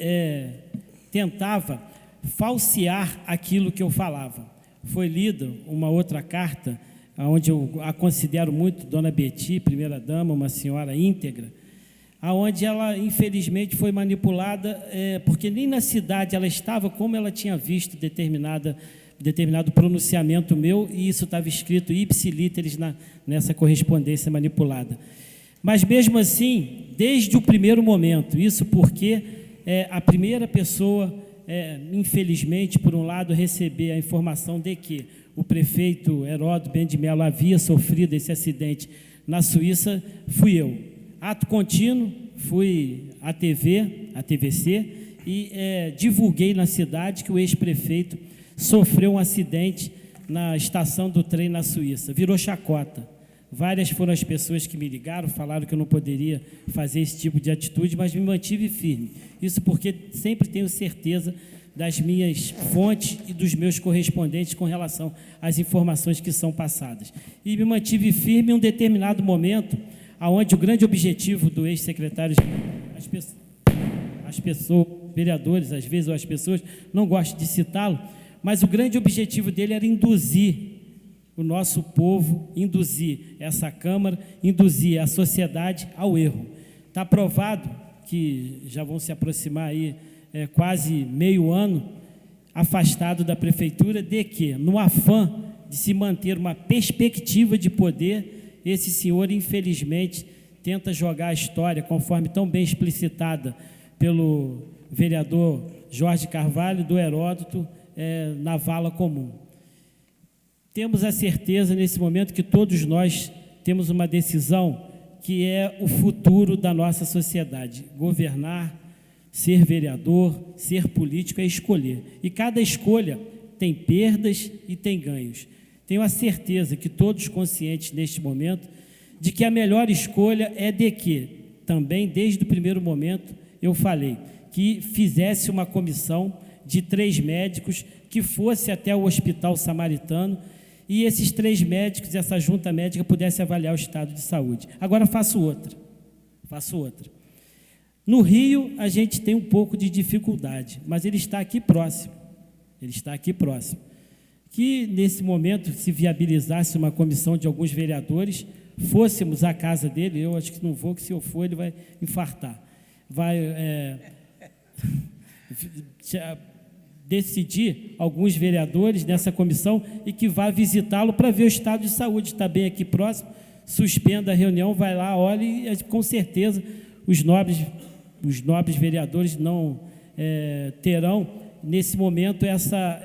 tentava falsear aquilo que eu falava. Foi lida uma outra carta, onde eu a considero muito, Dona Beti, primeira-dama, uma senhora íntegra, aonde ela, infelizmente, foi manipulada, porque nem na cidade ela estava, como ela tinha visto determinado pronunciamento meu, e isso estava escrito ipsiliteris nessa correspondência manipulada. Mas, mesmo assim, desde o primeiro momento, isso porque a primeira pessoa, infelizmente, por um lado, receber a informação de que o prefeito Heródoto Bento de Mello havia sofrido esse acidente na Suíça, fui eu. Ato contínuo, fui à TVC, e divulguei na cidade que o ex-prefeito sofreu um acidente na estação do trem na Suíça. Virou chacota. Várias foram as pessoas que me ligaram, falaram que eu não poderia fazer esse tipo de atitude, mas me mantive firme. Isso porque sempre tenho certeza das minhas fontes e dos meus correspondentes com relação às informações que são passadas. E me mantive firme em um determinado momento, onde o grande objetivo do ex-secretário, as pessoas, vereadores, às vezes, ou as pessoas, não gostam de citá-lo, mas o grande objetivo dele era induzir o nosso povo, induzir essa Câmara, induzir a sociedade ao erro. Está provado que já vão se aproximar aí quase meio ano afastado da prefeitura, de que, no afã de se manter uma perspectiva de poder, esse senhor, infelizmente, tenta jogar a história, conforme tão bem explicitada pelo vereador Jorge Carvalho, do Heródoto, na vala comum. Temos a certeza, nesse momento, que todos nós temos uma decisão que é o futuro da nossa sociedade. Governar, ser vereador, ser político é escolher. E cada escolha tem perdas e tem ganhos. Tenho a certeza que todos conscientes neste momento de que a melhor escolha é de que, também desde o primeiro momento, eu falei que fizesse uma comissão de 3 médicos que fosse até o Hospital Samaritano e esses 3 médicos, essa junta médica, pudesse avaliar o estado de saúde. Agora faço outra. No Rio, a gente tem um pouco de dificuldade, mas ele está aqui próximo. Que, nesse momento, se viabilizasse uma comissão de alguns vereadores, fôssemos à casa dele, eu acho que não vou, que se eu for, ele vai infartar. Vai decidir alguns vereadores nessa comissão e que vá visitá-lo para ver o estado de saúde. Está bem aqui próximo, suspenda a reunião, vai lá, olha e, com certeza, os nobres vereadores não terão, nesse momento, essa